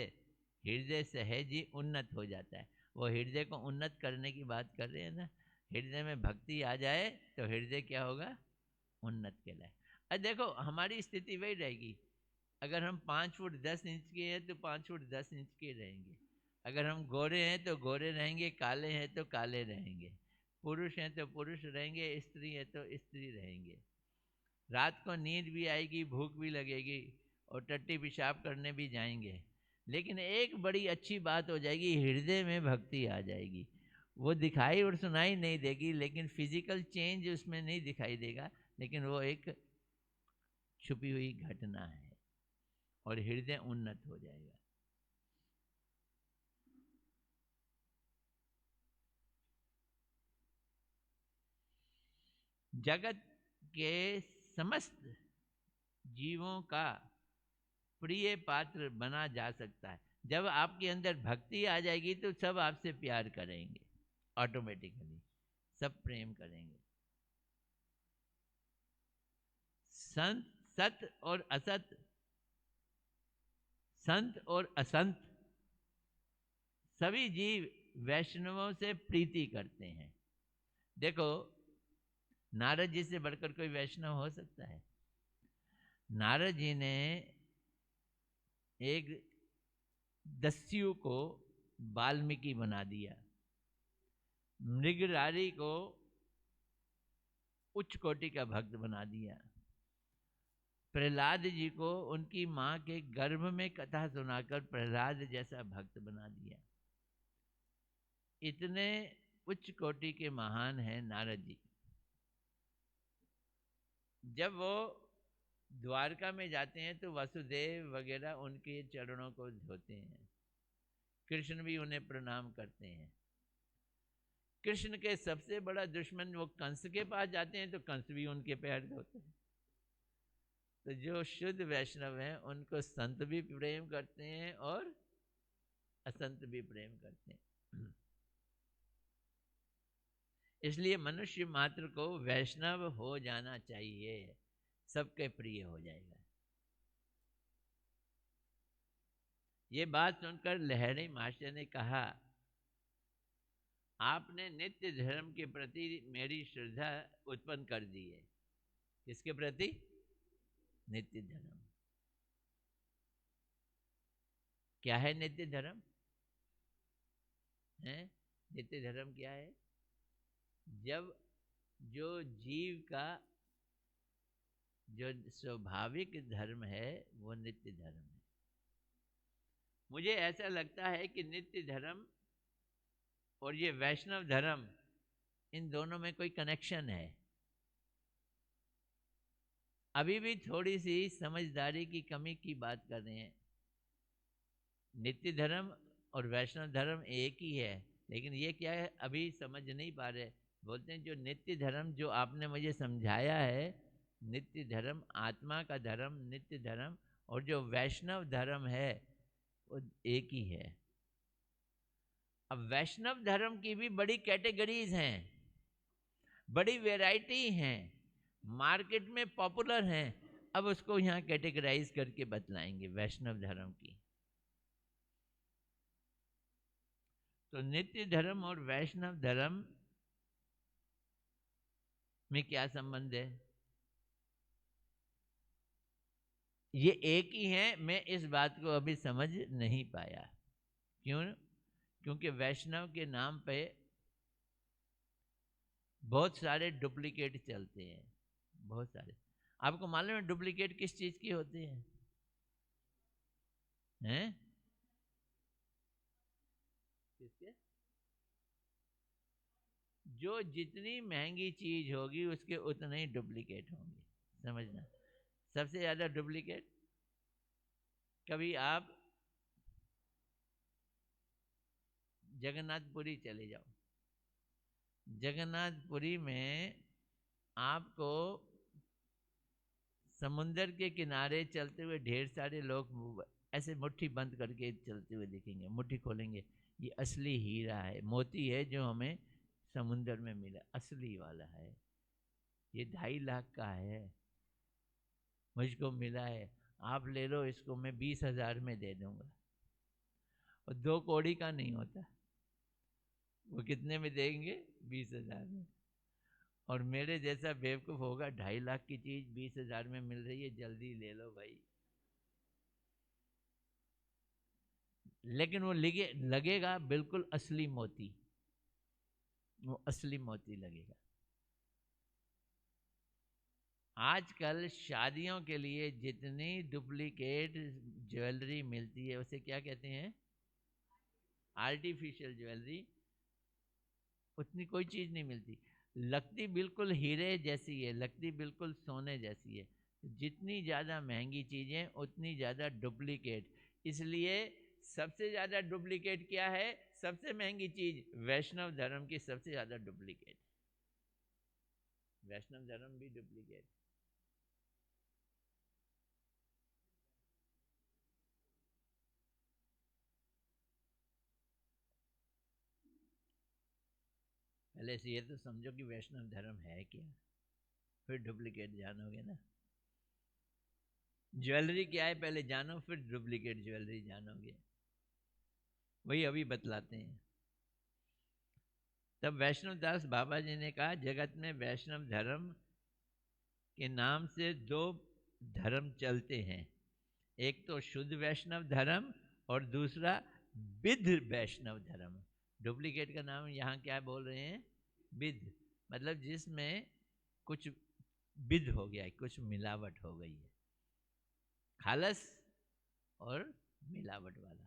हृदय सहज ही उन्नत हो जाता है। वो हृदय को उन्नत करने की बात कर रहे हैं ना, हृदय में भक्ति आ जाए तो हृदय क्या होगा? उन्नत कहलाए। अब देखो हमारी स्थिति वही रहेगी, अगर हम 5 फुट 10 इंच के हैं तो 5 फुट 10 इंच के रहेंगे, अगर हम गोरे हैं तो गोरे रहेंगे, काले हैं तो काले रहेंगे, पुरुष हैं तो पुरुष रहेंगे, स्त्री है तो स्त्री रहेंगे। रात को नींद भी आएगी, भूख भी लगेगी और टट्टी पेशाब करने भी जाएंगे, लेकिन एक बड़ी अच्छी बात हो जाएगी, हृदय में भक्ति आ जाएगी। वो दिखाई और सुनाई नहीं देगी, लेकिन फिजिकल चेंज उसमें नहीं दिखाई देगा, लेकिन वो एक छुपी हुई घटना है और हृदय उन्नत हो जाएगा। जगत के समस्त जीवों का प्रिय पात्र बना जा सकता है। जब आपके अंदर भक्ति आ जाएगी तो सब आपसे प्यार करेंगे, ऑटोमेटिकली सब प्रेम करेंगे। संत, सत और असत, संत और असंत सभी जीव वैष्णवों से प्रीति करते हैं। देखो, नारद जी से बढ़कर कोई वैष्णव हो सकता है? नारद जी ने एक दस्यु को वाल्मीकि बना दिया, मृगरारी को उच्च कोटि का भक्त बना दिया, प्रहलाद जी को उनकी मां के गर्भ में कथा सुनाकर प्रहलाद जैसा भक्त बना दिया। इतने उच्च कोटि के महान हैं नारद जी। जब वो द्वारका में जाते हैं तो वसुदेव वगैरह उनके चरणों को धोते हैं, कृष्ण भी उन्हें प्रणाम करते हैं। कृष्ण के सबसे बड़ा दुश्मन वो कंस के पास जाते हैं तो कंस भी उनके पैर धोते हैं। तो जो शुद्ध वैष्णव हैं उनको संत भी प्रेम करते हैं और असंत भी प्रेम करते हैं। इसलिए मनुष्य मात्र को वैष्णव हो जाना चाहिए, सबके प्रिय हो जाएगा। ये बात सुनकर लहरी मास्टर ने कहा, आपने नित्य धर्म के प्रति मेरी श्रद्धा उत्पन्न कर दी है। किसके प्रति? नित्य धर्म। क्या है नित्य धर्म? है नित्य धर्म क्या है? जब जो जीव का जो स्वाभाविक धर्म है वो नित्य धर्म है। मुझे ऐसा लगता है कि नित्य धर्म और ये वैष्णव धर्म, इन दोनों में कोई कनेक्शन है। अभी भी थोड़ी सी समझदारी की कमी की बात कर रहे हैं। नित्य धर्म और वैष्णव धर्म एक ही है, लेकिन ये क्या है अभी समझ नहीं पा रहे। बोलते हैं जो नित्य धर्म जो आपने मुझे समझाया है, नित्य धर्म आत्मा का धर्म नित्य धर्म, और जो वैष्णव धर्म है वो एक ही है। अब वैष्णव धर्म की भी बड़ी कैटेगरीज हैं, बड़ी वैरायटी हैं, मार्केट में पॉपुलर हैं। अब उसको यहाँ कैटेगराइज करके बतलाएंगे वैष्णव धर्म की। तो नित्य धर्म और वैष्णव धर्म में क्या संबंध है? ये एक ही है। मैं इस बात को अभी समझ नहीं पाया। क्यों? क्योंकि वैष्णव के नाम पे बहुत सारे डुप्लीकेट चलते हैं, बहुत सारे। आपको मालूम है डुप्लीकेट किस चीज की होते हैं? हैं? किसके? जो जितनी महंगी चीज होगी उसके उतने ही डुप्लीकेट होंगे, समझना। सबसे ज्यादा डुप्लीकेट, कभी आप जगन्नाथपुरी चले जाओ, जगन्नाथपुरी में आपको समुंदर के किनारे चलते हुए ढेर सारे लोग ऐसे मुट्ठी बंद करके चलते हुए दिखेंगे। मुट्ठी खोलेंगे, ये असली हीरा है, मोती है जो हमें समुंदर में मिला, असली वाला है, ये 2.5 लाख का है, मुझको मिला है, आप ले लो इसको, मैं 20,000 में दे दूंगा। और 2 कौड़ी का नहीं होता, वो कितने में देंगे? 20,000 में। और मेरे जैसा बेवकूफ़ होगा, 2.5 लाख की चीज़ 20,000 में मिल रही है, जल्दी ले लो भाई। लेकिन वो लगेगा बिल्कुल असली मोती, वो असली मोती लगेगा। आजकल शादियों के लिए जितनी डुप्लीकेट ज्वेलरी मिलती है उसे क्या कहते हैं? Artificial jewellery. उतनी कोई चीज़ नहीं मिलती, लगती बिल्कुल हीरे जैसी है, लगती बिल्कुल सोने जैसी है। जितनी ज़्यादा महंगी चीज़ें उतनी ज़्यादा डुप्लीकेट। इसलिए सबसे ज़्यादा डुप्लीकेट क्या है? सबसे महंगी चीज़ वैष्णव धर्म की सबसे ज़्यादा डुप्लीकेट। वैष्णव धर्म भी डुप्लीकेट। पहले से ये तो समझो कि वैष्णव धर्म है क्या, फिर डुप्लीकेट जानोगे ना। ज्वेलरी क्या है पहले जानो, फिर डुप्लीकेट ज्वेलरी जानोगे। वही अभी बतलाते हैं। तब वैष्णव दास बाबा जी ने कहा, जगत में वैष्णव धर्म के नाम से दो धर्म चलते हैं, एक तो शुद्ध वैष्णव धर्म और दूसरा विध वैष्णव धर्म। डुप्लीकेट का नाम यहाँ क्या बोल रहे हैं? विध, मतलब जिसमें कुछ विध हो गया है, कुछ मिलावट हो गई है, खालस और मिलावट वाला।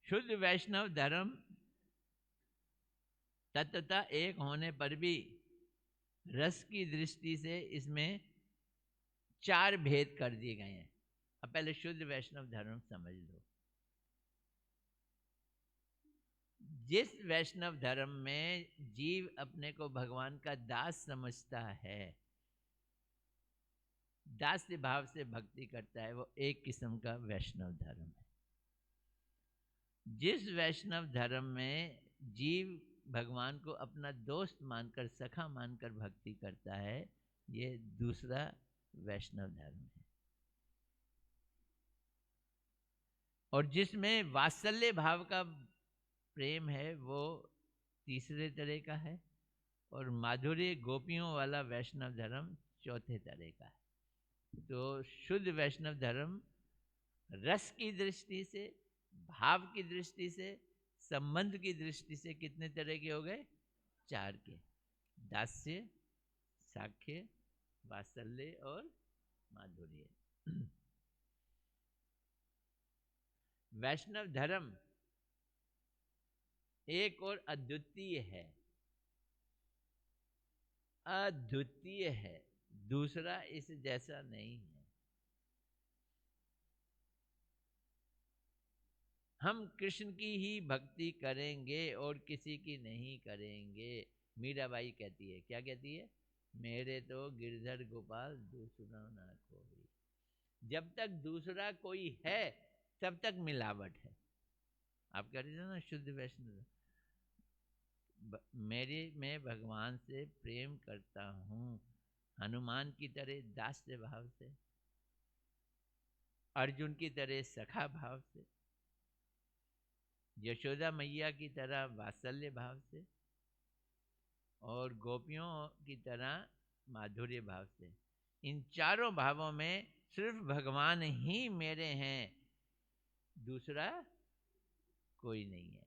शुद्ध वैष्णव धर्म तत्वतः एक होने पर भी रस की दृष्टि से इसमें चार भेद कर दिए गए हैं। अब पहले शुद्ध वैष्णव धर्म समझ लो। जिस वैष्णव धर्म में जीव अपने को भगवान का दास समझता है, दास्य भाव से भक्ति करता है, वो एक किस्म का वैष्णव धर्म है। जिस वैष्णव धर्म में जीव भगवान को अपना दोस्त मानकर, सखा मानकर भक्ति करता है, ये दूसरा वैष्णव धर्म है। और जिसमें वात्सल्य भाव का प्रेम है, वो तीसरे तरह का है। और माधुर्य गोपियों वाला वैष्णव धर्म चौथे तरह का है। तो शुद्ध वैष्णव धर्म रस की दृष्टि से, भाव की दृष्टि से, संबंध की दृष्टि से कितने तरह के हो गए? चार के। दास्य, साख्य, वात्सल्य और माधुर्य। वैष्णव धर्म एक और अद्वितीय है, अद्वितीय है, दूसरा इस जैसा नहीं है। हम कृष्ण की ही भक्ति करेंगे और किसी की नहीं करेंगे। मीराबाई कहती है, क्या कहती है? मेरे तो गिरधर गोपाल दूसरा ना कोई। जब तक दूसरा कोई है तब तक मिलावट है। आप कह रहे थे ना शुद्ध वैष्णव, मैं भगवान से प्रेम करता हूँ हनुमान की तरह दास्य भाव से, अर्जुन की तरह सखा भाव से, यशोदा मैया की तरह वात्सल्य भाव से, और गोपियों की तरह माधुर्य भाव से। इन चारों भावों में सिर्फ भगवान ही मेरे हैं, दूसरा कोई नहीं है।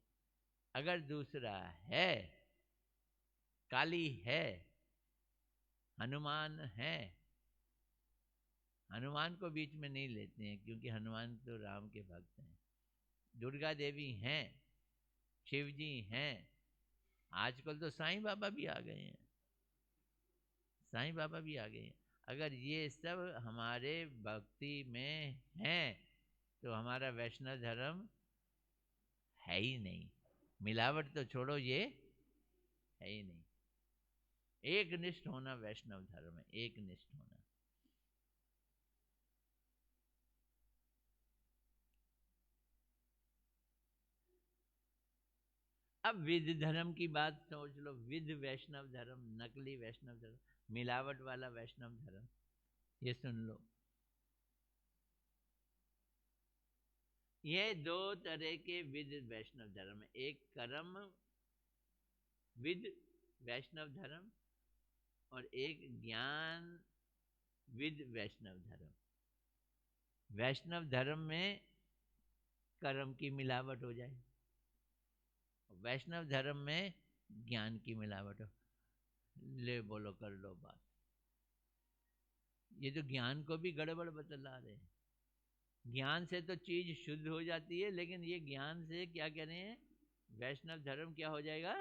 अगर दूसरा है, काली है, हनुमान है, हनुमान को बीच में नहीं लेते हैं क्योंकि हनुमान तो राम के भक्त हैं। दुर्गा देवी हैं, शिव जी हैं, आजकल तो साईं बाबा भी आ गए हैं, साईं बाबा भी आ गए हैं। अगर ये सब हमारे भक्ति में हैं तो हमारा वैष्णव धर्म है ही नहीं। मिलावट तो छोड़ो, ये है ही नहीं। एक निष्ठ होना वैष्णव धर्म है, एक निष्ठ होना। अब विध धर्म की बात सोच लो। विध वैष्णव धर्म, नकली वैष्णव धर्म, मिलावट वाला वैष्णव धर्म, ये सुन लो। ये दो तरह के विध वैष्णव धर्म है। एक कर्म विध वैष्णव धर्म और एक ज्ञान विध वैष्णव धर्म। वैष्णव धर्म में कर्म की मिलावट हो जाए, वैष्णव धर्म में ज्ञान की मिलावट हो। ले बोलो, कर लो बात। ये तो ज्ञान को भी गड़बड़ बतला रहे हैं। ज्ञान से तो चीज शुद्ध हो जाती है, लेकिन ये ज्ञान से क्या कह रहे हैं? वैष्णव धर्म क्या हो जाएगा?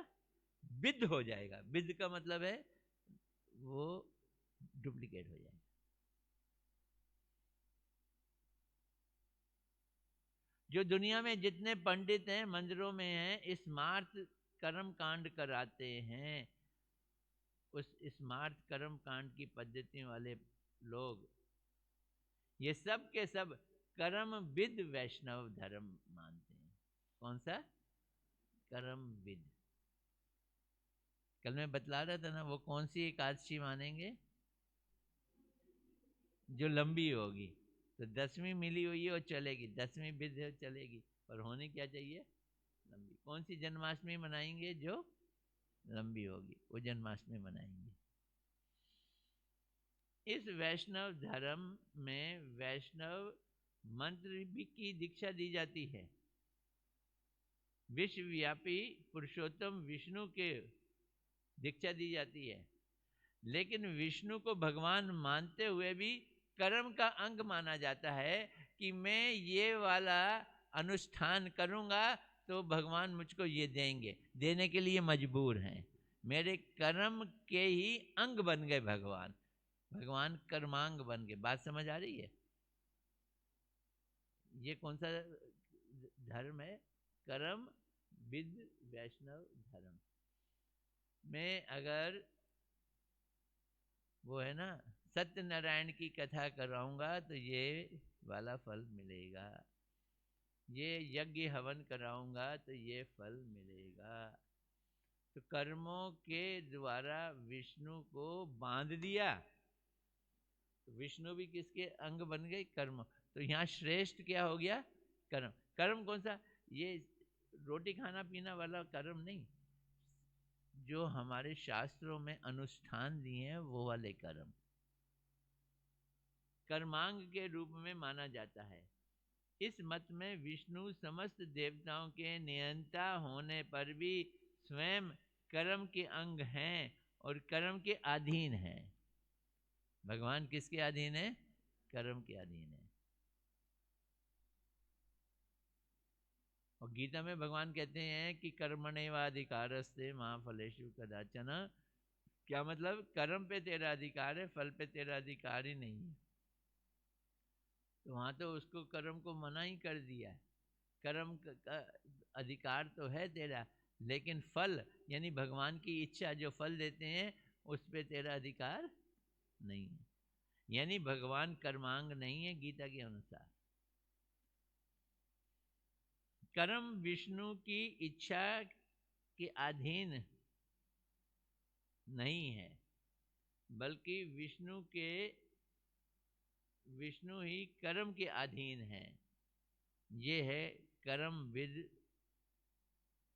विद्ध हो जाएगा। विद्ध का मतलब है वो डुप्लीकेट हो जाएगा। जो दुनिया में जितने पंडित हैं, मंदिरों में हैं, स्मार्त कर्म कांड कराते हैं, उस स्मार्त कर्म कांड की पद्धति वाले लोग, ये सब के सब कर्म विद वैष्णव धर्म मानते हैं। कौन सा? कर्मविद। कल मैं बतला रहा था ना, वो कौन सी एकादशी मानेंगे? जो लंबी होगी। तो 10वीं मिली हुई है और चलेगी, 10वीं विद है चलेगी, पर होनी क्या चाहिए? लंबी। कौन सी जन्माष्टमी मनाएंगे? जो लंबी होगी वो जन्माष्टमी मनाएंगे। इस वैष्णव धर्म में वैष्णव मंत्र की दीक्षा दी जाती है। विश्वव्यापी पुरुषोत्तम विष्णु के दीक्षा दी जाती है, लेकिन विष्णु को भगवान मानते हुए भी कर्म का अंग माना जाता है कि मैं ये वाला अनुष्ठान करूंगा तो भगवान मुझको ये देंगे, देने के लिए मजबूर हैं। मेरे कर्म के ही अंग बन गए भगवान, भगवान कर्मांग बन गए। बात समझ आ रही है? ये कौन सा धर्म है? कर्म विद वैष्णव धर्म में अगर वो है ना सत्यनारायण की कथा कराऊंगा तो ये वाला फल मिलेगा, ये यज्ञ हवन कराऊंगा तो ये फल मिलेगा। तो कर्मों के द्वारा विष्णु को बांध दिया, तो विष्णु भी किसके अंग बन गए? कर्म। तो यहाँ श्रेष्ठ क्या हो गया? कर्म। कर्म कौन सा? ये रोटी खाना पीना वाला कर्म नहीं, जो हमारे शास्त्रों में अनुष्ठान दिए हैं वो वाले कर्म कर्मांग के रूप में माना जाता है। इस मत में विष्णु समस्त देवताओं के नियंता होने पर भी स्वयं कर्म के अंग हैं और कर्म के अधीन हैं। भगवान किसके अधीन है? कर्म के अधीन है। और गीता में भगवान कहते हैं कि कर्मण्येवाधिकारस्ते मा फलेषु कदाचन। क्या मतलब? कर्म पे तेरा अधिकार है, फल पे तेरा अधिकार ही नहीं है। तो वहां तो उसको कर्म को मना ही कर दिया है। कर्म का अधिकार तो है तेरा, लेकिन फल यानी भगवान की इच्छा जो फल देते हैं उस पे तेरा अधिकार नहीं है। यानी भगवान कर्मांग नहीं है गीता के अनुसार। कर्म विष्णु की इच्छा के अधीन नहीं है, बल्कि विष्णु ही कर्म के अधीन है। ये है कर्म विद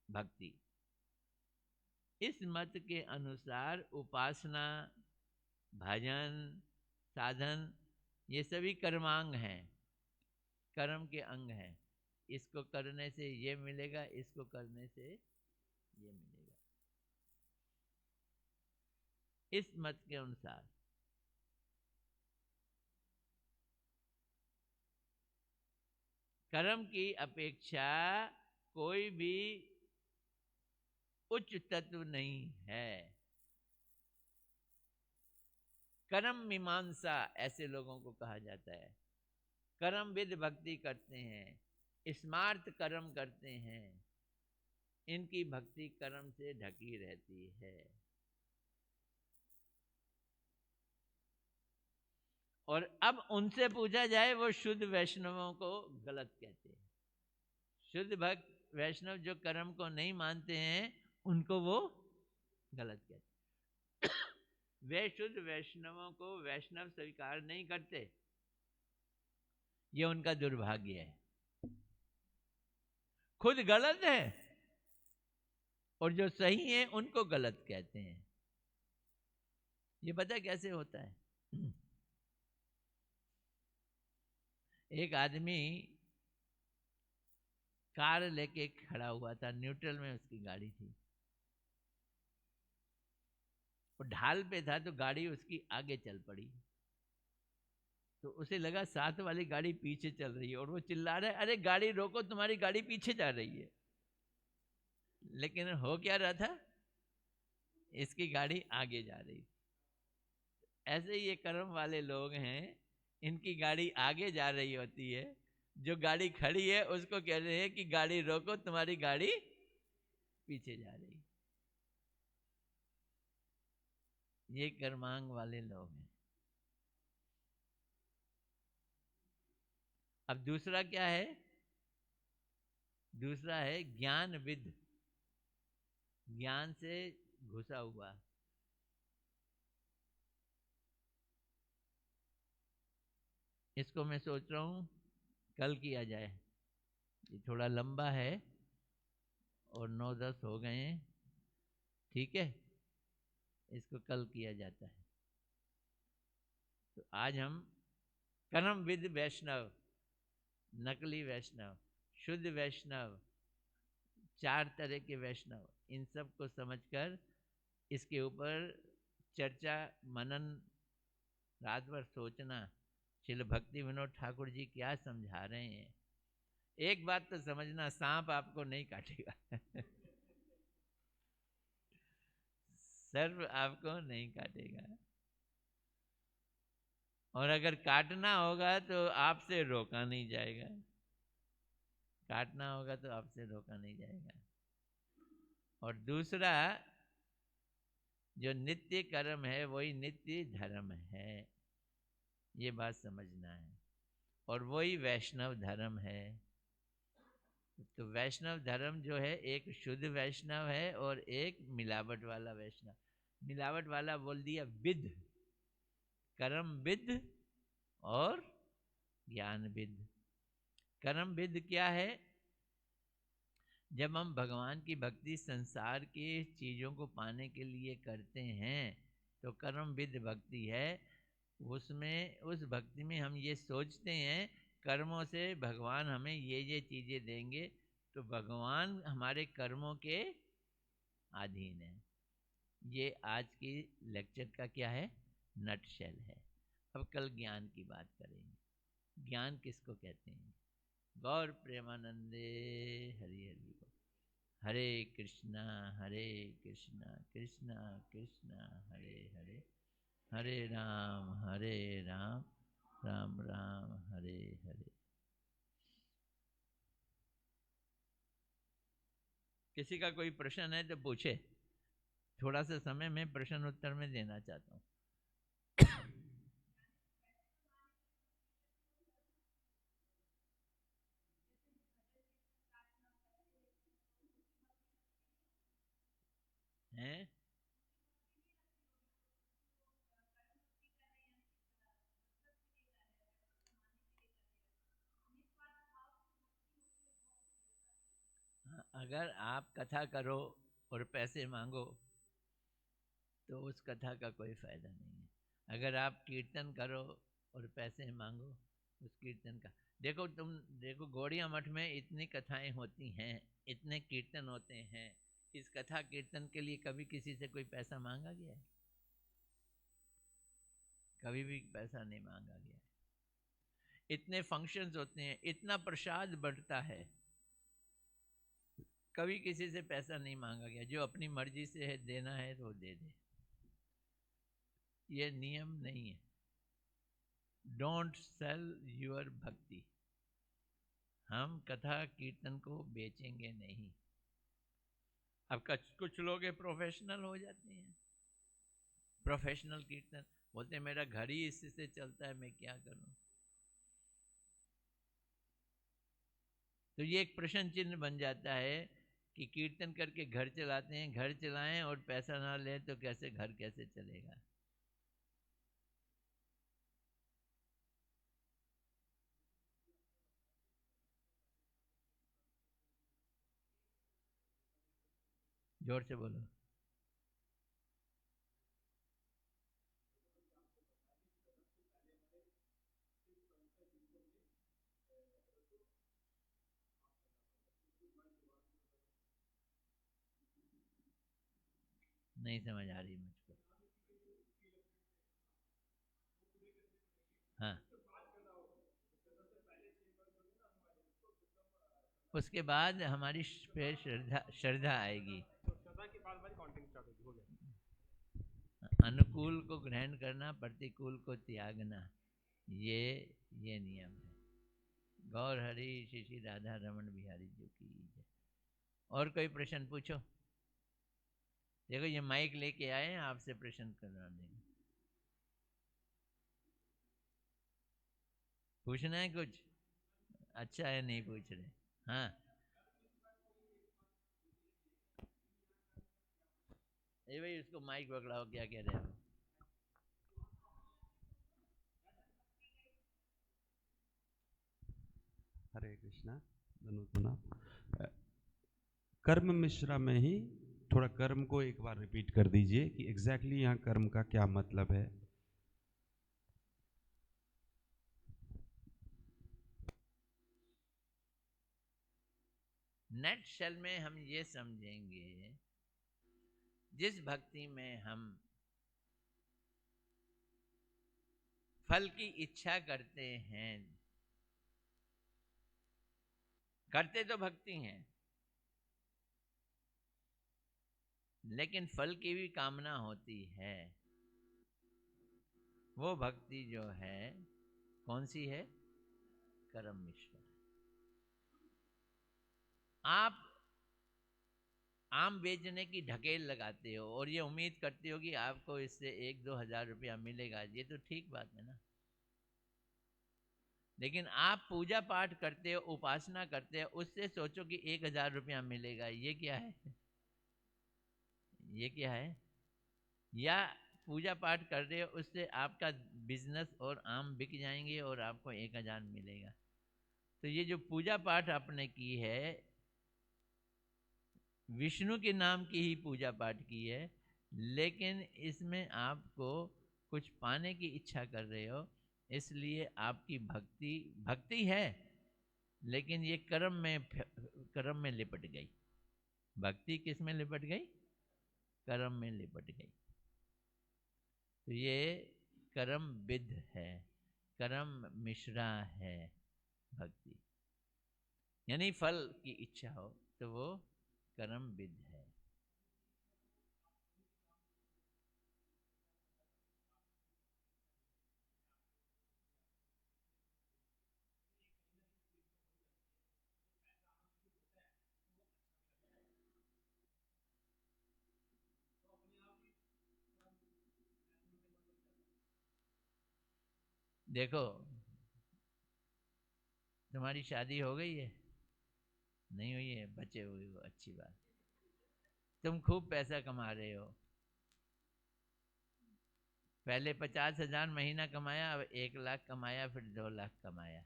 भक्ति। इस मत के अनुसार उपासना, भजन, साधन ये सभी कर्मांग हैं, कर्म के अंग हैं। इसको करने से ये मिलेगा, इसको करने से ये मिलेगा, इस मत के अनुसार। कर्म की अपेक्षा कोई भी उच्च तत्व नहीं है। कर्म मीमांसा ऐसे लोगों को कहा जाता है। कर्म विद भक्ति करते हैं, स्मार्थ कर्म करते हैं, इनकी भक्ति कर्म से ढकी रहती है। और अब उनसे पूछा जाए, वो शुद्ध वैष्णवों को गलत कहते हैं। शुद्ध भक्त वैष्णव जो कर्म को नहीं मानते हैं उनको वो गलत कहते हैं। वे शुद्ध वैष्णवों को वैष्णव स्वीकार नहीं करते, ये उनका दुर्भाग्य है। खुद गलत है और जो सही है उनको गलत कहते हैं। ये पता कैसे होता है? एक आदमी कार लेके खड़ा हुआ था, न्यूट्रल में उसकी गाड़ी थी, वो ढाल पे था तो गाड़ी उसकी आगे चल पड़ी। तो उसे लगा साथ वाली गाड़ी पीछे चल रही है और वो चिल्ला रहा है, अरे गाड़ी रोको, तुम्हारी गाड़ी पीछे जा रही है। लेकिन हो क्या रहा था? इसकी गाड़ी आगे जा रही थी। ऐसे ही ये कर्म वाले लोग हैं, इनकी गाड़ी आगे जा रही होती है, जो गाड़ी खड़ी है उसको कह रहे हैं कि गाड़ी रोको, तुम्हारी गाड़ी पीछे जा रही। ये कर्मांग वाले लोग हैं। अब दूसरा क्या है? दूसरा है ज्ञान विद, ज्ञान से घुसा हुआ। इसको मैं सोच रहा हूँ कल किया जाए, ये थोड़ा लंबा है और 9-10 हो गए हैं, ठीक है, इसको कल किया जाता है। तो आज हम कर्म विद वैष्णव, नकली वैष्णव, शुद्ध वैष्णव, 4 तरह के वैष्णव, इन सब को समझकर इसके ऊपर चर्चा मनन, रात भर सोचना, श्रील भक्ति विनोद ठाकुर जी क्या समझा रहे हैं। एक बात तो समझना, सांप आपको नहीं काटेगा सर्प आपको नहीं काटेगा, और अगर काटना होगा तो आपसे रोका नहीं जाएगा, काटना होगा तो आपसे रोका नहीं जाएगा। और दूसरा, जो नित्य कर्म है वही नित्य धर्म है, ये बात समझना है, और वही वैष्णव धर्म है। तो वैष्णव धर्म जो है, एक शुद्ध वैष्णव है और एक मिलावट वाला वैष्णव। मिलावट वाला बोल दिया विद, कर्म विद और ज्ञान विद। कर्म विद क्या है? जब हम भगवान की भक्ति संसार की चीज़ों को पाने के लिए करते हैं तो कर्म विद भक्ति है। उसमें, उस भक्ति में हम ये सोचते हैं कर्मों से भगवान हमें ये चीज़ें देंगे, तो भगवान हमारे कर्मों के अधीन है। ये आज की लेक्चर का क्या है, नटशेल है। अब कल ज्ञान की बात करेंगे। ज्ञान किसको कहते हैं? गौर प्रेमानंदे हरि हरि बोल। हरे कृष्णा कृष्णा कृष्णा हरे हरे, हरे राम राम राम हरे हरे। किसी का कोई प्रश्न है तो पूछे, थोड़ा सा समय मैं प्रश्न उत्तर में देना चाहता हूँ। हैं? अगर आप कथा करो और पैसे मांगो तो उस कथा का कोई फायदा नहीं है। अगर आप कीर्तन करो और पैसे मांगो, उस कीर्तन का, देखो तुम देखो गौड़िया मठ में इतनी कथाएं होती हैं, इतने कीर्तन होते हैं, इस कथा कीर्तन के लिए कभी किसी से कोई पैसा मांगा गया है? कभी भी पैसा नहीं मांगा गया है। इतने फंक्शंस होते हैं, इतना प्रसाद बढ़ता है, कभी किसी से पैसा नहीं मांगा गया। जो अपनी मर्जी से है देना है तो दे दे, ये नियम नहीं है। डोंट सेल योर भक्ति। हम कथा कीर्तन को बेचेंगे नहीं। अब कुछ लोग प्रोफेशनल हो जाते हैं, प्रोफेशनल कीर्तन बोलते हैं मेरा घर ही इससे चलता है, मैं क्या करूं। तो ये एक प्रश्न चिन्ह बन जाता है कि कीर्तन करके घर चलाते हैं, घर चलाएं और पैसा ना ले तो कैसे घर कैसे चलेगा। जोर से बोलो। नहीं समझ आ रही मुझको। हाँ, उसके बाद हमारी श्रद्धा श्रद्धा आएगी। अनुकूल को ग्रहण करना, प्रतिकूल को त्यागना, ये ये नियम है। गौर हरि श्री श्री राधा रमन बिहारी जी की जय। और कोई प्रश्न पूछो। देखो ये माइक लेके आए हैं, आपसे प्रश्न करवा देंगे। पूछना है कुछ? अच्छा है नहीं पूछ रहे। हाँ, ये भाई उसको माइक पकड़ाओ, क्या कह रहे हो? हरे कृष्णा। धन्यवाद। कर्म मिश्रा में ही थोड़ा कर्म को एक बार रिपीट कर दीजिए कि एग्जैक्टली यहाँ कर्म का क्या मतलब है। नेट शेल में हम ये समझेंगे, जिस भक्ति में हम फल की इच्छा करते हैं, करते तो भक्ति हैं, लेकिन फल की भी कामना होती है, वो भक्ति जो है कौन सी है? कर्म मिश्रा। आप आम बेचने की ढकेल लगाते हो और ये उम्मीद करते हो कि आपको इससे 1-2 हज़ार रुपया मिलेगा, ये तो ठीक बात है ना। लेकिन आप पूजा पाठ करते हो, उपासना करते हो, उससे सोचो कि 1,000 रुपया मिलेगा, ये क्या है? ये क्या है? या पूजा पाठ कर रहे हो, उससे आपका बिजनेस और आम बिक जाएंगे और आपको 1,000 मिलेगा। तो ये जो पूजा पाठ आपने की है, विष्णु के नाम की ही पूजा पाठ की है, लेकिन इसमें आपको कुछ पाने की इच्छा कर रहे हो, इसलिए आपकी भक्ति भक्ति है, लेकिन ये कर्म में लिपट गई। भक्ति किस में लिपट गई? कर्म में लिपट गई। तो ये कर्म विद है, कर्म मिश्रा है भक्ति। यानी फल की इच्छा हो तो वो कर्म विद है। देखो, तुम्हारी शादी हो गई है? नहीं हुई है, बचे हुए हो, अच्छी बात। तुम खूब पैसा कमा रहे हो, पहले 50,000 महीना कमाया, अब 1 लाख कमाया, फिर 2 लाख कमाया,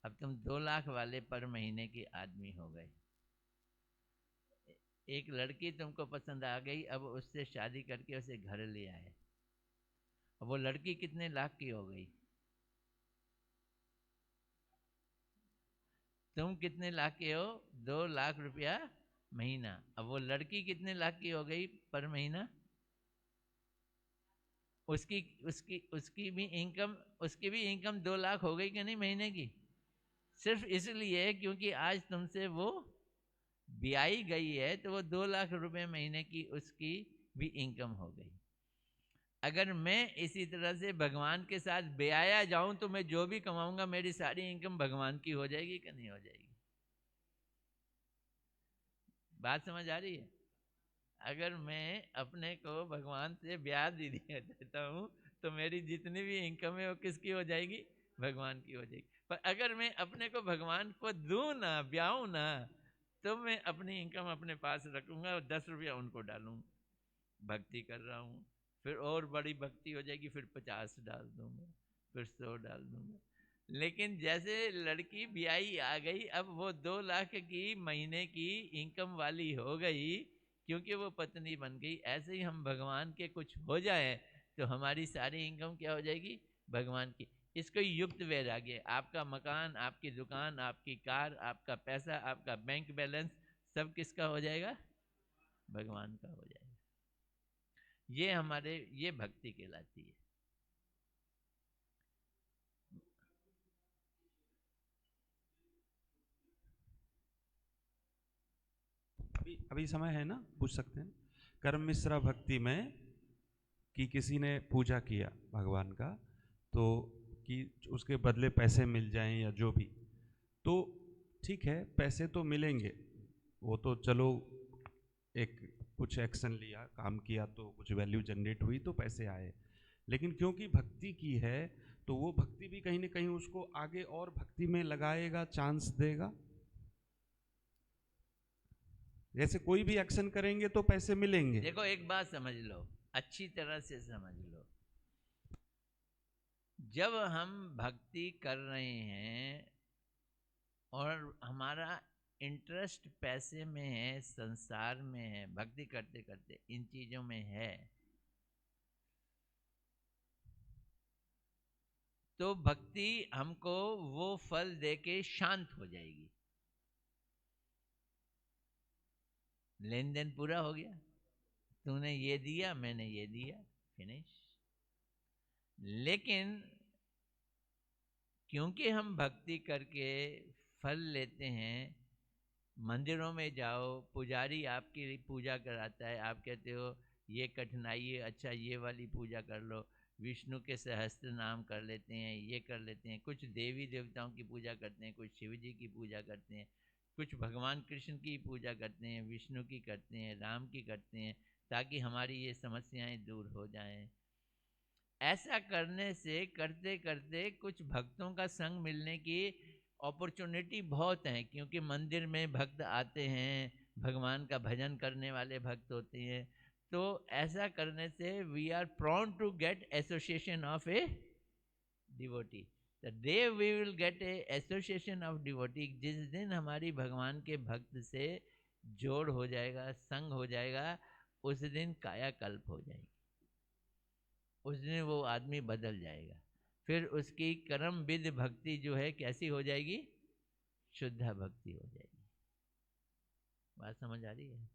अब तुम 2 लाख वाले पर महीने के आदमी हो गए। एक लड़की तुमको पसंद आ गई, अब उससे शादी करके उसे घर ले आए, अब वो लड़की कितने लाख की हो गई? तुम कितने लाख के हो? 2 लाख रुपया महीना। अब वो लड़की कितने लाख की हो गई पर महीना? उसकी उसकी उसकी भी इनकम 2 लाख हो गई कि नहीं महीने की? सिर्फ इसलिए क्योंकि आज तुमसे वो ब्याई गई है, तो वो 2 लाख रुपए महीने की उसकी भी इनकम हो गई। अगर मैं इसी तरह से भगवान के साथ ब्याया जाऊं, तो मैं जो भी कमाऊंगा, मेरी सारी इनकम भगवान की हो जाएगी कि नहीं हो जाएगी? बात समझ आ रही है? अगर मैं अपने को भगवान से ब्याह दे दिया देता हूँ, तो मेरी जितनी भी इनकम है वो किसकी हो जाएगी? भगवान की हो जाएगी। पर अगर मैं अपने को भगवान को दूं ना, ब्याहूं ना, तो मैं अपनी इनकम अपने पास रखूंगा और 10 रुपया उनको डालूंगा। भक्ति कर रहा हूँ, फिर और बड़ी भक्ति हो जाएगी, फिर 50 डाल दूंगा, फिर 100 डाल दूंगा। लेकिन जैसे लड़की ब्याई आ गई, अब वो 2 लाख की महीने की इनकम वाली हो गई, क्योंकि वो पत्नी बन गई। ऐसे ही हम भगवान के कुछ हो जाए, तो हमारी सारी इनकम क्या हो जाएगी? भगवान की। इसको युक्त वैराग्य। आपका मकान, आपकी दुकान, आपकी कार, आपका पैसा, आपका बैंक बैलेंस, सब किसका हो जाएगा? भगवान का हो जाएगा। ये भक्ति कहलाती है। अभी अभी समय है ना, पूछ सकते हैं। कर्म मिश्रा भक्ति में कि किसी ने पूजा किया भगवान का, तो कि उसके बदले पैसे मिल जाएं या जो भी, तो ठीक है, पैसे तो मिलेंगे, वो तो चलो, एक कुछ एक्शन लिया, काम किया, तो कुछ वैल्यू जनरेट हुई, तो पैसे आए। लेकिन क्योंकि भक्ति की है, तो वो भक्ति भी कहीं ना कहीं उसको आगे और भक्ति में लगाएगा, चांस देगा। जैसे कोई भी एक्शन करेंगे तो पैसे मिलेंगे। देखो एक बात समझ लो, अच्छी तरह से समझ लो, जब हम भक्ति कर रहे हैं और हमारा इंटरेस्ट पैसे में है, संसार में है, भक्ति करते करते इन चीजों में है, तो भक्ति हमको वो फल देके शांत हो जाएगी। लेन देन पूरा हो गया, तूने ये दिया, मैंने ये दिया, फिनिश। लेकिन क्योंकि हम भक्ति करके फल लेते हैं, मंदिरों में जाओ, पुजारी आपकी पूजा कराता है, आप कहते हो ये कठिनाई है, अच्छा ये वाली पूजा कर लो, विष्णु के सहस्त्र नाम कर लेते हैं, ये कर लेते हैं, कुछ देवी देवताओं की पूजा करते हैं, कुछ शिव जी की पूजा करते हैं, कुछ भगवान कृष्ण की पूजा करते हैं, विष्णु की करते हैं, राम की करते हैं, ताकि हमारी ये समस्याएं दूर हो जाएं। ऐसा करने से करते करते कुछ भक्तों का संग मिलने की अपॉर्चुनिटी बहुत है, क्योंकि मंदिर में भक्त आते हैं, भगवान का भजन करने वाले भक्त होते हैं, तो ऐसा करने से we are prone to get association of a devotee. The day we will get a association of devotee, जिस दिन हमारी भगवान के भक्त से जोड़ हो जाएगा, संग हो जाएगा, उस दिन कायाकल्प हो जाएगी, उस दिन वो आदमी बदल जाएगा। फिर उसकी कर्म विद भक्ति जो है कैसी हो जाएगी? शुद्ध भक्ति हो जाएगी। बात समझ आ रही है?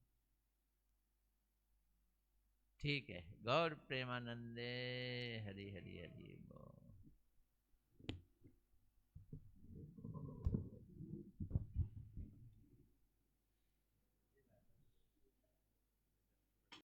ठीक है। गौर प्रेमानंदे हरि हरि हरि बोल।